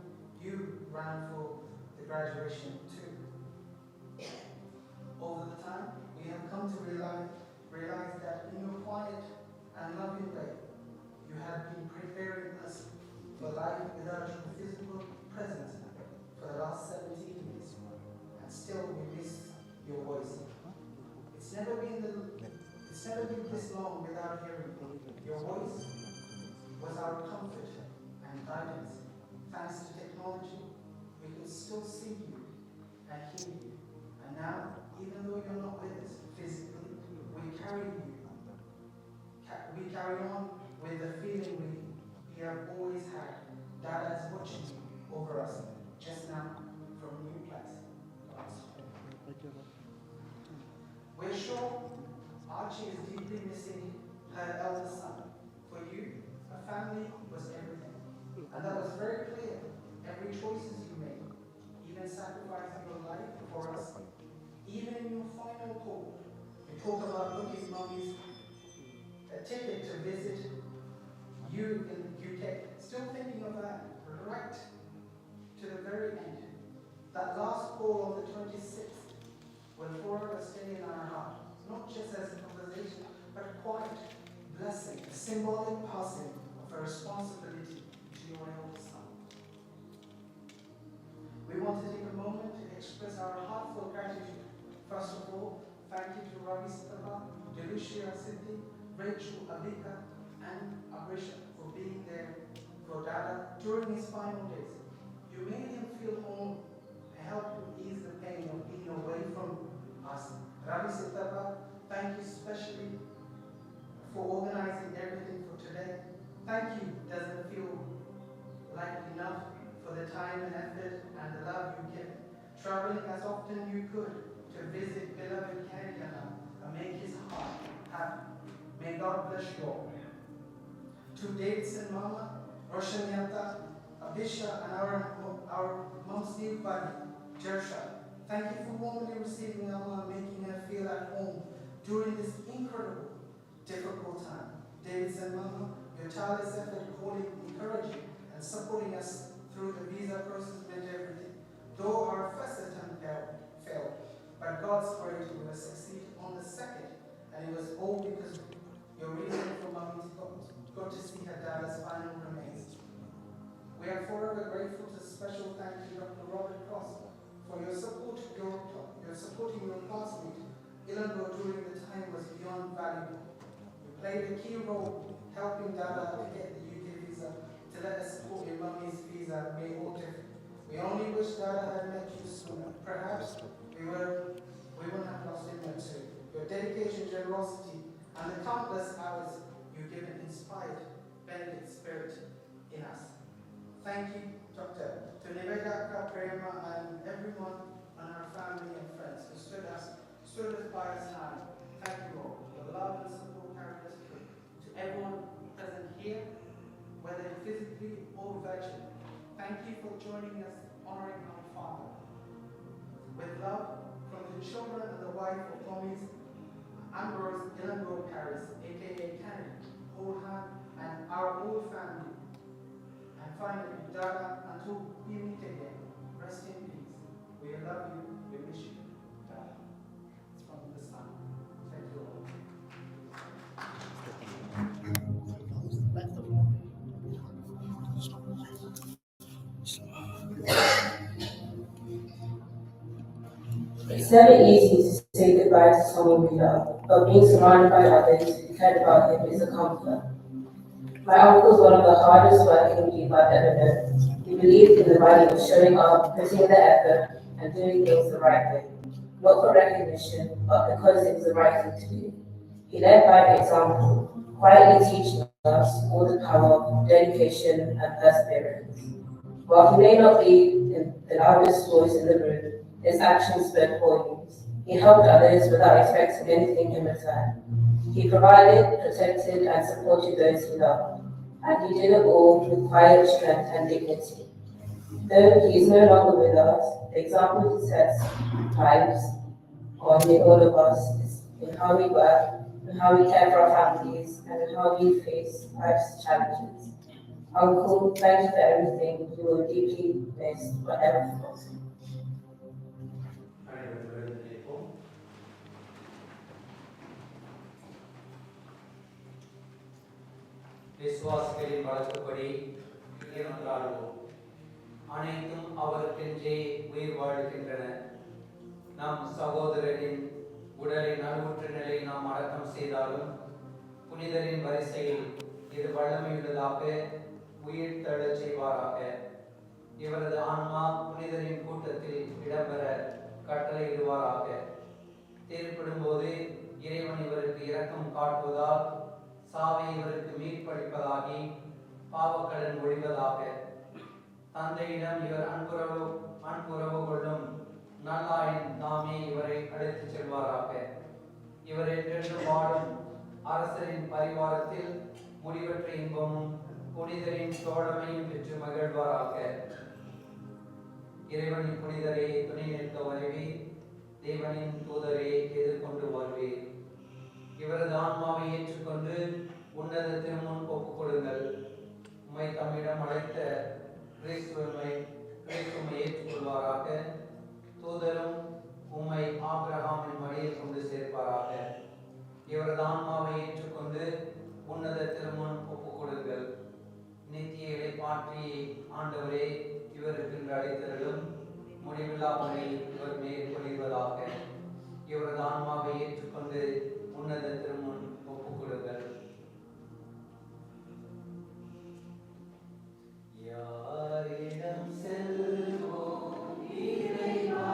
you run for the graduation too. Over the time, we have come to realize that in your quiet and loving way, you have been preparing us for life without your physical presence for the last 17 years, and still we miss your voice. It's never been this long without hearing you. Your voice was our comfort and guidance. Thanks to technology, we can still see you and hear you. And now, even though you're not with us physically, we carry on with the feeling we have always had. Dada's watching over us just now from a new place. We're sure Archie is deeply missing her eldest son. For you, a family was everything. And that was very clear. Every choices you made, even sacrificing your life for us, even in your final call, you talk about booking Mummy's ticket to visit you in UK. Still thinking of that right to the very end. That last call on the 26th will forever stay in our heart, not just as a conversation, but a quiet blessing, a symbolic passing of a responsibility to your eldest son. We want to take a moment to express our heartfelt gratitude. First of all, thank you to Ravi Sitaba, Delucia Siddhi, Rachel, Abika, and Abrisha for being there for Dada during his final days. You made him feel home and helped him ease the pain of being away from us. Ravi Sitaba, thank you especially for organizing everything for today. Thank you doesn't feel like enough for the time and effort and the love you give. Traveling as often you could to visit beloved Canada and make his heart happy. May God bless you all. to Davidson Mama, Roshanyata, Abisha, and our mom's new buddy, Jersha. Thank you for warmly receiving Alma and making her feel at home during this incredible, difficult time. Davidson Mama, your tireless effort calling, encouraging, and supporting us through the visa process meant everything. Though our first attempt failed, but God's grace, we will succeed on the second, and it was all because your reason for Mommy got to see her dad's final remains. We are forever grateful to special thank you, Dr. Robert Cross, for your support, your supporting your classmate, Ilango, during the time was beyond valuable. You played a key role helping Dada to get the UK visa to let us support your Mummy's visa made all different. We only wish Dada had met you sooner. Perhaps we wouldn't have lost him too. Your dedication, generosity, and the countless hours you've given inspired Benedict's spirit in us. Thank you, Doctor, to Niveda, Prema, and everyone and our family and friends who stood us by us now. Thank you all. Your love and support carried us through. To everyone present here, whether physically or virtually, thank you for joining us honoring our father. With love from the children and the wife of Tommy's Ambrose Ilango Paris, aka Kennedy, Oldham, and our whole family. And finally, Dada, until we meet again, rest in peace. We love you, we miss you, Dada. It's from the sun. Thank you all. It's never easy to say goodbye to someone we love, but being surrounded by others who cared about him is a comfort. My uncle is one of the hardest working people I've ever known. He believed in the value of showing up, putting in the effort, and doing things the right way. Not for recognition, but because it was the right thing to do. He led by example, quietly teaching us all the power, dedication, and perseverance. While he may not be the loudest voice in the room, his actions spoke volumes. He helped others without expecting anything in return. He provided, protected, and supported those he loved, and he did it all with quiet strength and dignity. Though he is no longer with us, the example he sets lives on in all of us is in how we work, in how we care for our families, and in how we face life's challenges. Uncle, thank you for everything. You will deeply missed whatever falls. விசுவாசிகளின் வழக்கப்படி இருந்தாலும் அனைத்தும் அவருக்கென்றே உயிர் வாழ்கின்றன. நம் சகோதரரின் உடலின் நல்வுற்ற நிலை நாம் அடக்கம் செய்தாலும் புனிதரின் வரிசையில் இது வல்லமையுள்ளதாக உயிர் தழச் செய்வாராக. இவரது ஆன்மா புனிதரின் கூட்டத்தில் இடம்பெற கட்டளையிடுவாராக. தீர்ப்பிடும் போது இறைவன் இவருக்கு இரக்கம் காட்டுவதால் சாவை இவருக்கு மீட்பளிப்பதாகி பாவக்கடன் ஒழிவதாக. தந்தையிடம் இவர் அன்புறவு கொள்ளும் நல்லாயின் தாமே இவரை அழைத்துச் செல்வாராக. இவர் என்றென்றும் வாழும் அரசரின் பரிவாரத்தில் முடிவற்ற இன்பமும் புனிதரின் தோழமையும் பெற்று மகிழ்வாராக. இறைவனின் புனிதரே துணை நிற்க வருவே, தேவனின் தூதரே எதிர்கொண்டு வருவே. இவரது ஆன்மாவை ஏற்றுக்கொண்டு உன்னத திருமுன் ஒப்புக் கொடுங்கள். உம்மை தம்மிடம் அழைத்த கிறிஸ்துவை ஏற்றுக்கொள்வாராக. தூதரும் உம்மை ஆபிரகாமின் மடியில் கொண்டு சேர்ப்பாராக. இவரது ஆன்மாவை ஏற்றுக்கொண்டு உன்னத திருமுன் ஒப்புக் கொடுங்கள். நித்திய இளைப்பாற்றி ஆண்டவரே இவருக்கு அழைத்தருளும். முடிவில்லா மழை இவர் மேல் பொழிவதாக. இவரது ஆன்மாவை ஏற்றுக்கொண்டு உன்னத திருமுன் ஒப்புக் கொடுங்கள். யாரிடம் செல்வோம் இறைவா,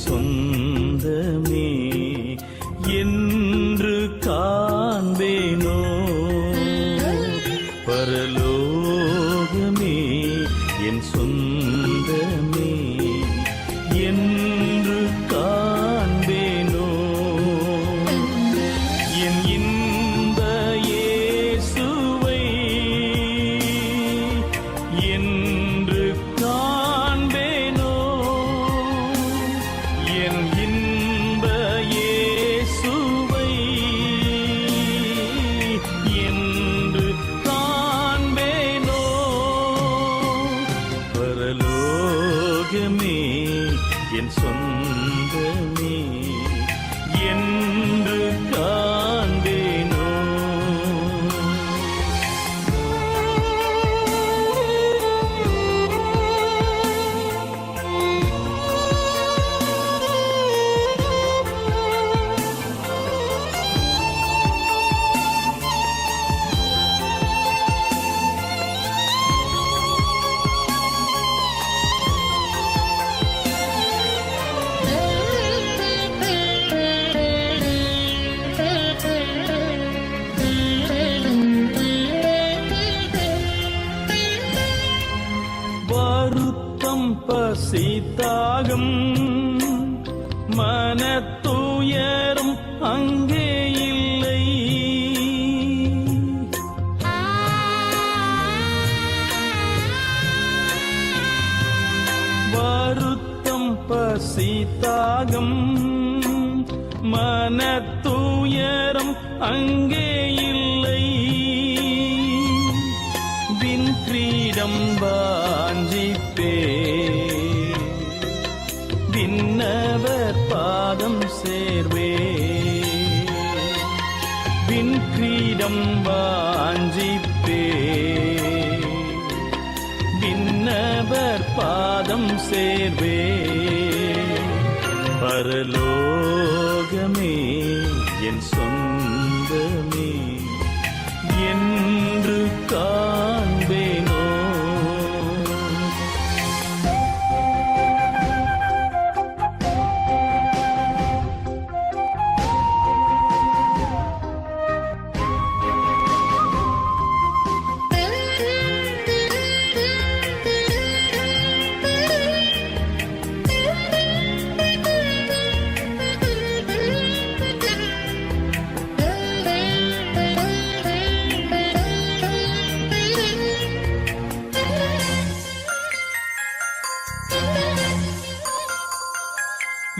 சொந்தமே என்று காண்பேனோ, பரலோகமே என் சொந்தமே என்று காண்பேனோ, என் இன்ப இயேசுவை என்று காண்பேனோ, என் இன்ப இயேசுவை என்று காண்பேனோ, பரலோகமே என் சொந்தமே என்று காண்பேனோ. வருத்தம் பசித்தாகம் மனத்துயரும் அங்கே இல்லை, வருத்தம் பசித்தாகம் மனத்துயரம் அங்கே இல்லை, வின் கிரீடம் வாஞ்சிப்பே விண்ணவர் பாதம் சேர்வே, வின் கிரீடம் வாஞ்சிப்பே விண்ணவர் பாதம் சேர்வே, பரலோகமே என் சொந்தமே என்று காண்பேனோ.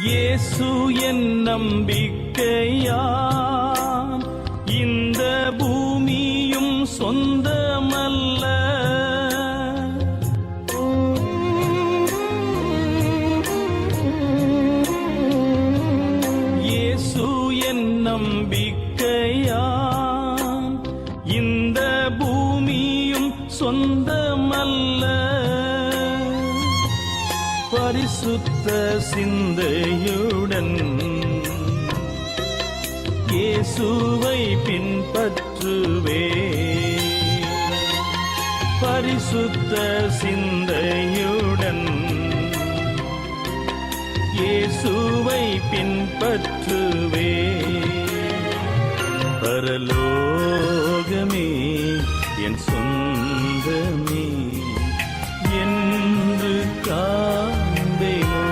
இயேசு என் நம்பிக்கையாம், இந்த பூமியும் சொந்தமல்ல, இயேசு என் நம்பிக்கையாம், இந்த பூமியும் சொந்தமல்ல, பரிசுத்த சிந்தையுடன் இயேசுவை பின்பற்றுவே, பரிசுத்த சிந்தையுடன் இயேசுவை பின்பற்றுவே, பரலோகமே என் சொந்தமே என்று காண்பேனோ.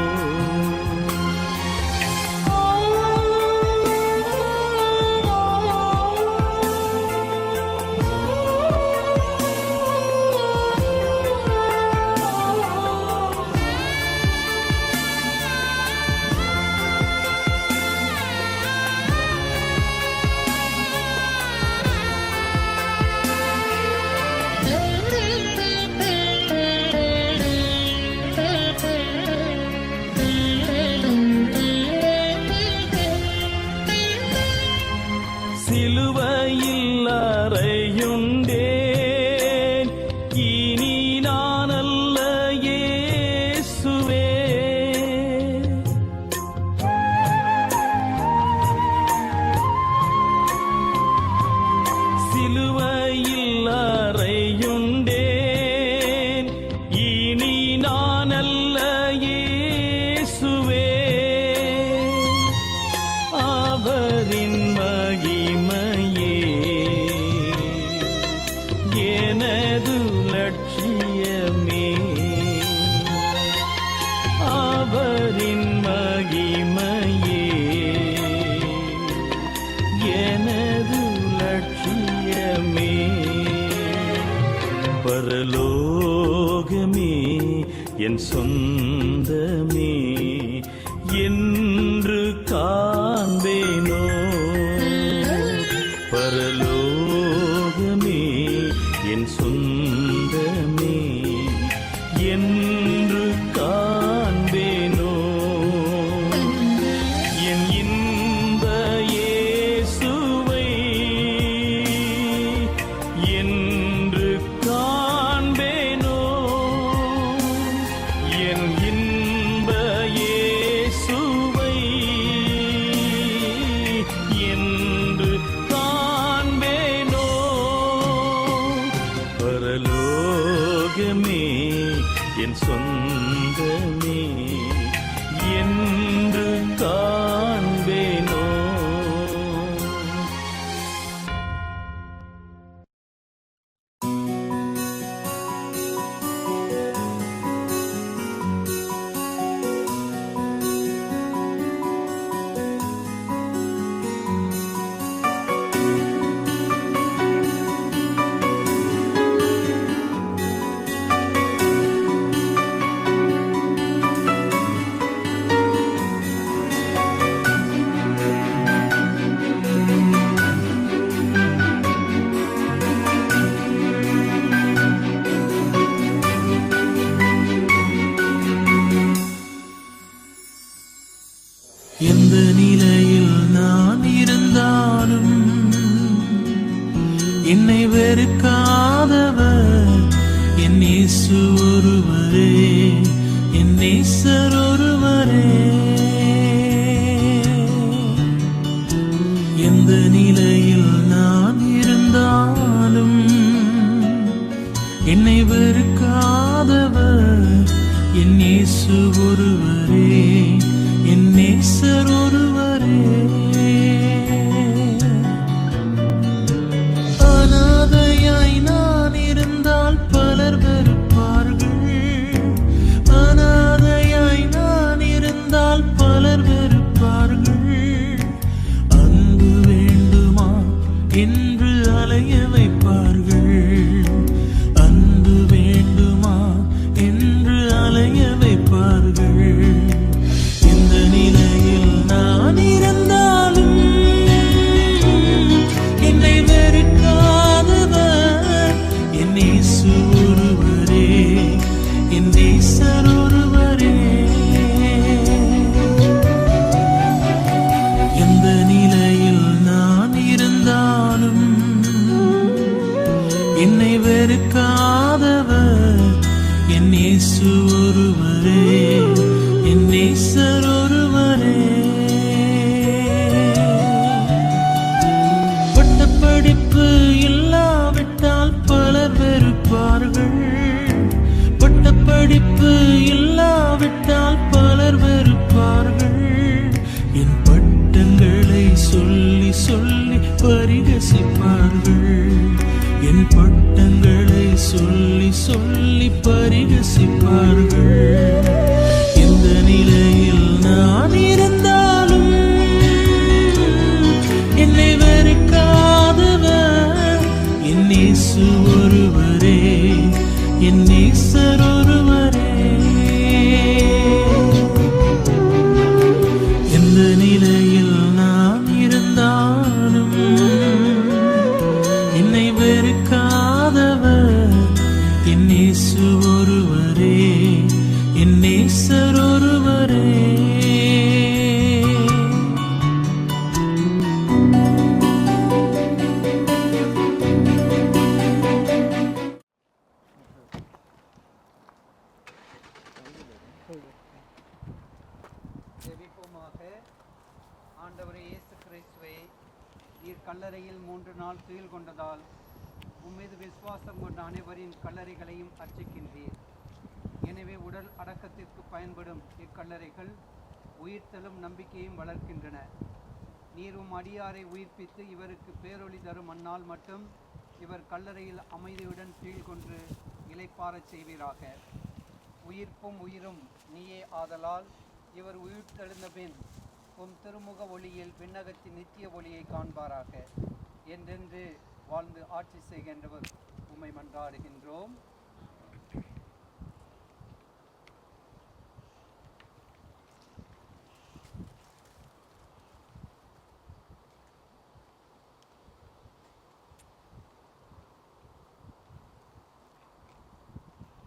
அவரின் மகிமையே எனது லட்சியமே. அவரின் மகிமையே எனது லட்சியமே. பரலோகமே என் சொந்தமே என்று காண்பேனோ. பரலோகமே என் சொந்தமே என்று காண்பேனோ. என் இன்ப இயேசுவை என்று காண்பேனோ. என் இன்ப இயேசுவை என்று காண்பேனோ. பரலோகமே என் சொந்தமே என்று காண்பேனோ. எந்த நிலையில் நான் இருந்தாலும் என்னை வெறுக்காதவர் என் இயேசு ஒருவரே, என் நேசர் ஒருவரே. எந்த நிலையில் நான் இருந்தாலும் என்னை வெறுக்காதவர் என் இயேசு ஒருவரே, என் நேசர் ஒருவரே. அனாதையாய் நான் இருந்தால் பலர் வெறுப்பார்கள். அனாதையாய் நான் இருந்தால் பலர் வெறுப்பார்கள். அன்பு வேண்டுமா என்று அலைய வைப்பார்கள். அன்பு வேண்டுமா என்று அலைய வைப்பார்கள். இந்த நிலையில் நான் இருந்தாலும் என்னை வெறுக்காதவர் என் இயேசு ஒருவரே, என் நேசர் ஒருவரே. எந்த நிலையில் நான் இருந்தாலும் என்னை வெறுக்காதவர் என் இயேசு ஒருவரே, என் நேசர் ஒருவரே. பட்டப்படிப்பு இல்லாவிட்டால் பலர் வெறுப்பார்கள். பட்டப்படிப்பு இல்லாவிட்டால் பலர் வெறுப்பார்கள். என் பட்டங்களை சொல்லி சொல்லி பரிகசிப்பார்கள். என் பட்டங்களை சொல்லி சொல்லி பரிகசிப்பார்கள். இந்த நிலையில் நான் இருந்தாலும் என்னை வெறுக்காதவர் என் இயேசு ஒருவரே, என் நேசர் ஒருவரே. எந்த நிலையில் நான் இருந்தாலும் என்னை வெறுக்காதவர் என் இயேசு ஒருவரே, என் நேசர் ஒருவரே. ஜெபிப்போமாக. ஆண்டவரே இயேசு கிறிஸ்துவே, நீர் கல்லறையில் 3 நாள் துயில் கொண்டதால் உம்மீது விசுவாசம் கொண்ட அனைவரின் கல்லறைகளையும் அர்ச்சிக்கின்றீர். எனவே உடல் அடக்கத்திற்கு பயன்படும் இக்கல்லறைகள் உயிர்த்தெழும் நம்பிக்கையும் வளர்க்கின்றன. நீரும் அடியாரை உயிர்ப்பித்து இவருக்கு பேரொளி தரும் அந்நாள் மட்டும் இவர் கல்லறையில் அமைதியுடன் கீழ் கொன்று இளைப்பாறச் செய்வீராக. உயிர்ப்பும் உயிரும் நீயே ஆதலால் இவர் உயிர்த்தெழுந்த பின் உம் திருமுக ஒளியில் விண்ணகத்தின் நித்திய ஒளியை காண்பாராக. என்றென்று வாழ்ந்து ஆட்சி செய்கின்றவர் உம்மை மன்றாடுகின்றோம்.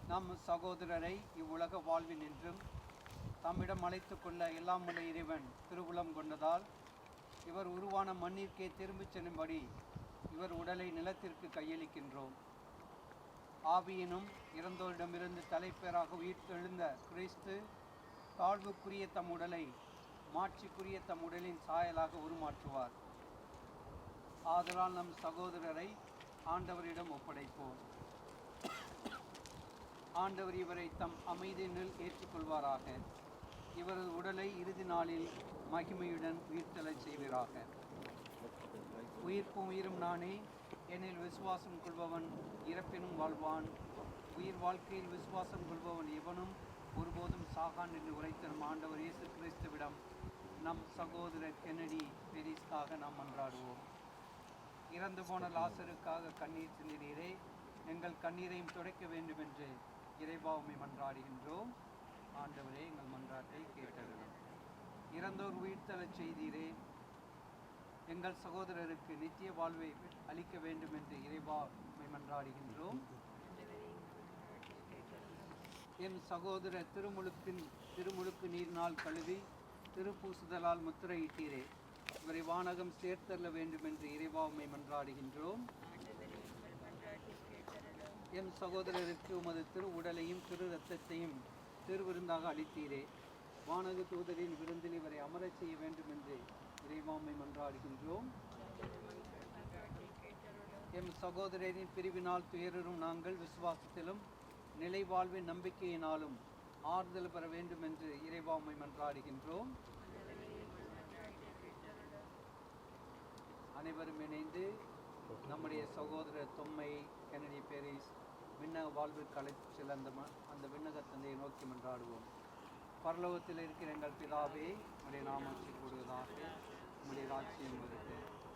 நம் சகோதரரை இவ்வுலக வாழ்வில் நின்றும் தம்மிடம் அழைத்துக் கொள்ள எல்லாம் உள்ள இறைவன் திருவுளம் கொண்டதால் இவர் உருவான மண்ணிற்கே திரும்பிச் செல்லும்படி இவர் உடலை நிலத்திற்கு கையளிக்கின்றோம். ஆவியினும் இறந்தோரிடமிருந்து தலைப்பேராக உயிர்த்தெழுந்த கிறிஸ்து தாழ்வுக்குரிய தம் உடலை மாட்சிக்குரிய தம் உடலின் சாயலாக உருமாற்றுவார். ஆதலால் நம் சகோதரரை ஆண்டவரிடம் ஒப்படைப்போம். ஆண்டவர் இவரை தம் அமைதியினில் ஏற்றுக்கொள்வாராக. இவரது உடலை இறுதி நாளில் மகிமையுடன் உயிர்த்தெழச் செய்வீராக. உயிர்ப்பும் உயிரும் நானே, என்னில் விசுவாசம் கொள்பவன் இறப்பினும் வாழ்வான். உயிர் வாழ்க்கையில் விசுவாசம் கொள்பவன் எவனும் ஒருபோதும் சாகான் என்று உரைத்த நம் ஆண்டவர் இயேசு கிறிஸ்துவிடம் நம் சகோதரர் கென்னடி பெரிஸ்காக நாம் மன்றாடுவோம். இறந்து போன லாசருக்காக கண்ணீர் சிந்தினீரே, எங்கள் கண்ணீரையும் துடைக்க வேண்டும் என்று இறைவா உம்மை மன்றாடுகின்றோம். ஆண்டவரே, எங்கள் மன்றாட்டை கேட்டருளும். இறந்தோர் உயிர்த்தெழச் செய்தீரே, எங்கள் சகோதரருக்கு நித்திய வாழ்வை அளிக்க வேண்டும் என்று இறைவா உம்மை மன்றாடுகின்றோம். என் சகோதரர் திருமுழுக்கு நீரினால் கழுவி திருப்பூசுதலால் முத்திரையிட்டீரே, இவரை வானகம் சேர்த்தள்ள வேண்டும் என்று இறைவா உம்மை மன்றாடுகின்றோம். என் சகோதரருக்கு உமது திரு உடலையும் திரு இரத்தத்தையும் திருவிருந்தாக அளித்தீரே, வானக தூதரின் விருந்தில் இவரை அமரச் செய்ய வேண்டும் என்று இறைவா உம்மை மன்றாடுகின்றோம். எம் சகோதரரின் பிரிவினால் துயரும் நாங்கள் விசுவாசத்திலும் நிலை வாழ்வின் நம்பிக்கையினாலும் ஆறுதல் பெற வேண்டும் என்று இறைவா உம்மை மன்றாடுகின்றோம். அனைவரும் இணைந்து நம்முடைய சகோதரர் தொம்மை கென்னடி பெரிஸ் விண்ணக வாழ்விற்கு அழைத்து செல்ல அந்த விண்ணக தந்தையை நோக்கி மன்றாடுவோம். பரலோகத்தில் இருக்கிற எங்கள் பிதாவே, உம்முடைய நாமம் கூடுவதாக, உம்முடைய ராஜ்யம் வருக,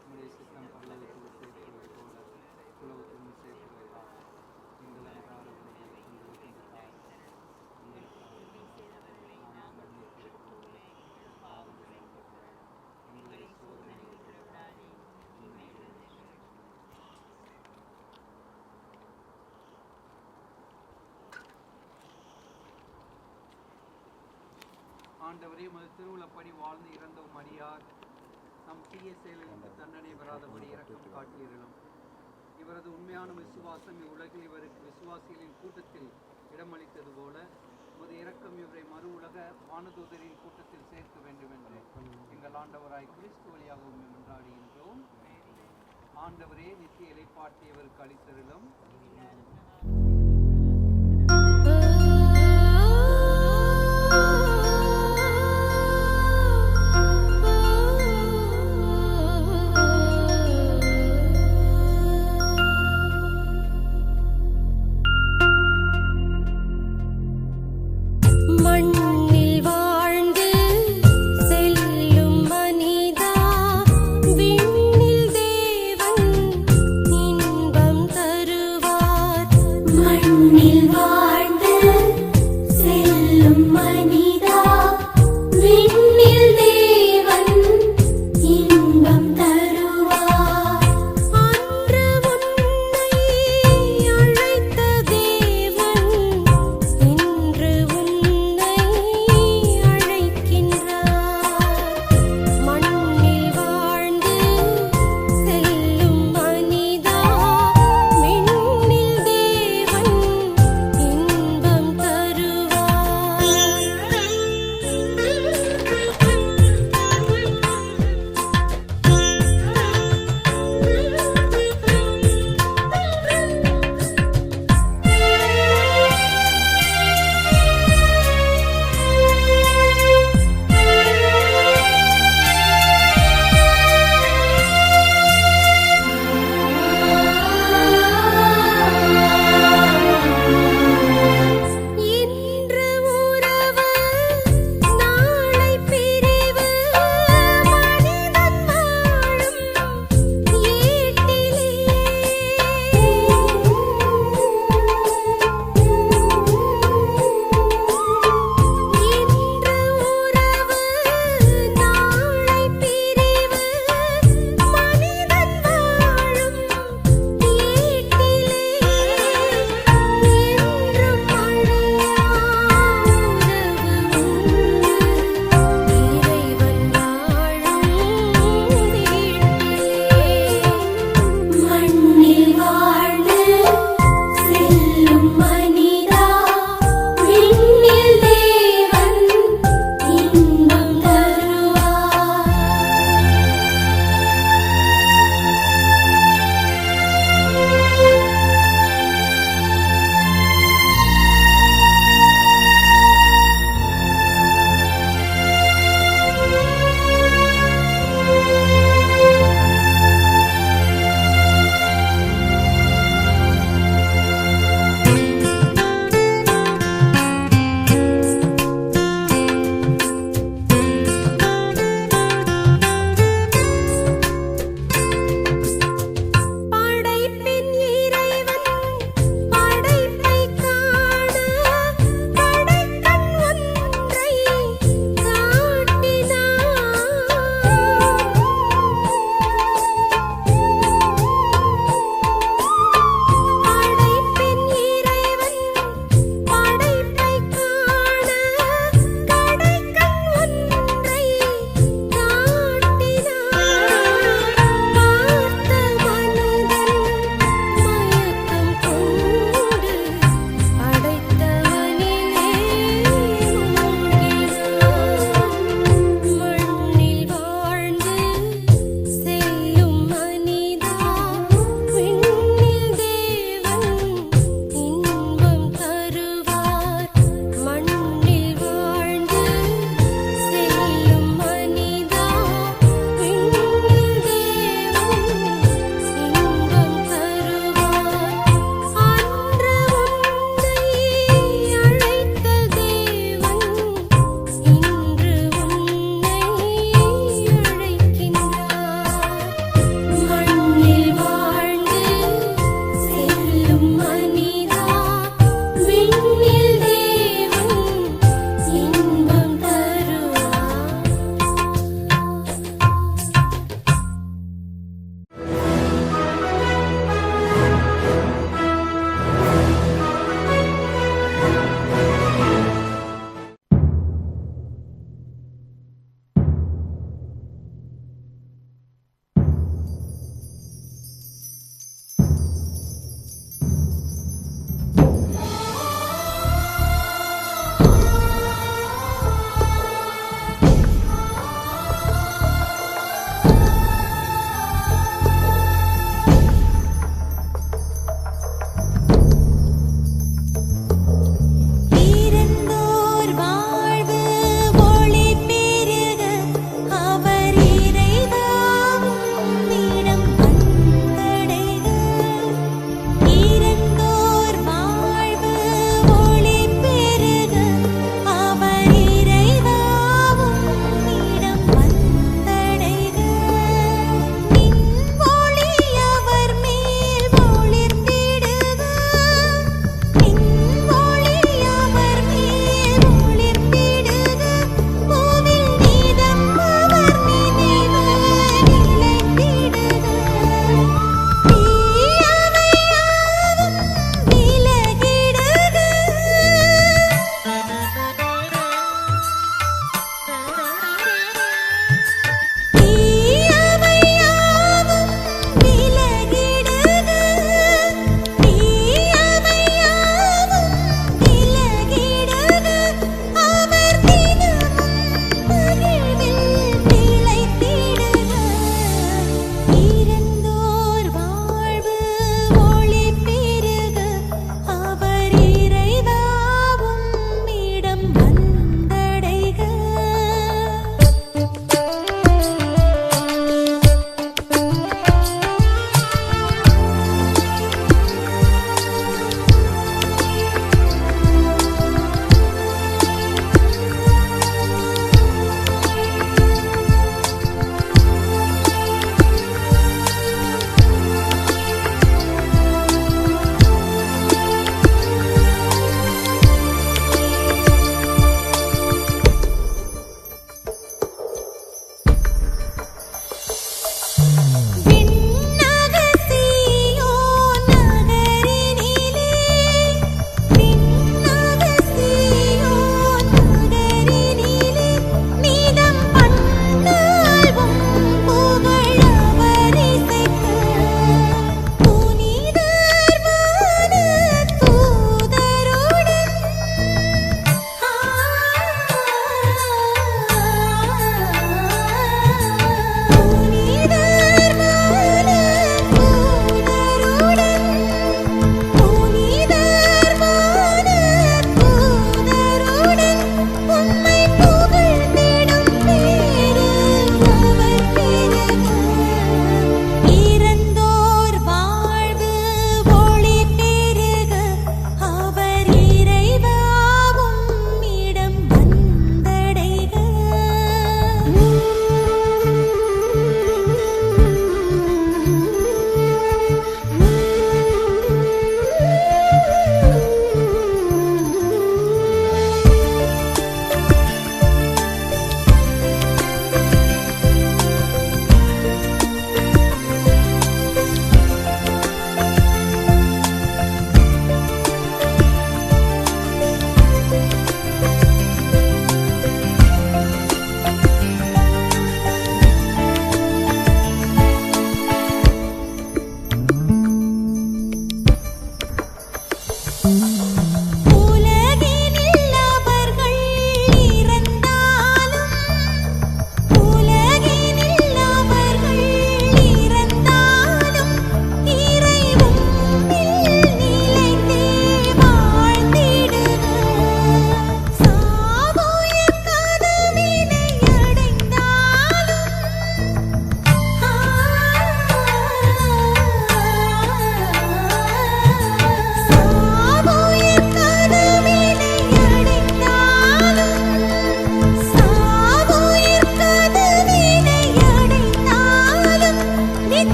உம்முடைய சித்தம் பரலோகத்தில் சேர்க்கிறது போல உலகத்திலும் சேர்க்கிறதாக. எங்கள் அன்றாட உணவை எங்களுக்கு இன்று தாரும். எங்களை சோதனையில் ஆண்டவரே, உமது திருவுளப்படி வாழ்ந்து இறந்த மரியார் நம் தீய செயலிலிருந்து தண்டனை பெறாதபடி இரக்கம் காட்டியிருளும். இவரது உண்மையான விசுவாசம் இவ்வுலகில் இவருக்கு விசுவாசிகளின் கூட்டத்தில் இடமளித்தது போல உமது இரக்கம் இவரை மறு உலக வானதூதரின் கூட்டத்தில் சேர்க்க வேண்டும் என்று எங்கள் ஆண்டவராய் கிறிஸ்து வழியாக உண்மை மன்றாடுகின்றோம். ஆண்டவரே, நித்திய இலைப்பாட்டி இவருக்கு அளித்தருளும். விண்ணில் தேவன் இன்பம் தருவார்.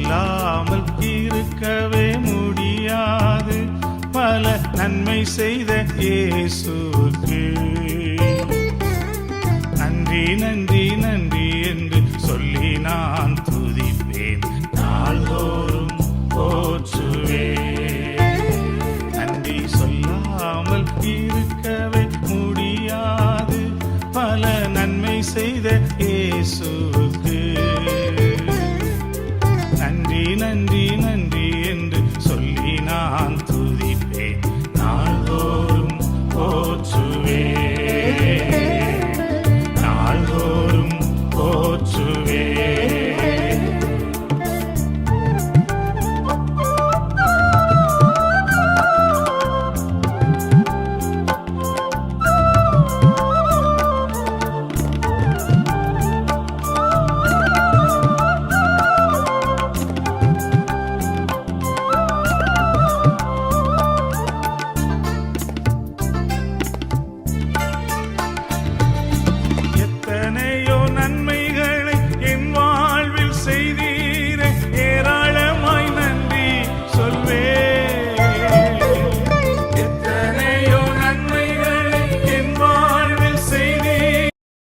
இல்லாமல் இருக்கவே முடியாது. பல நன்மை செய்த இயேசுவுக்கு நன்றி நன்றி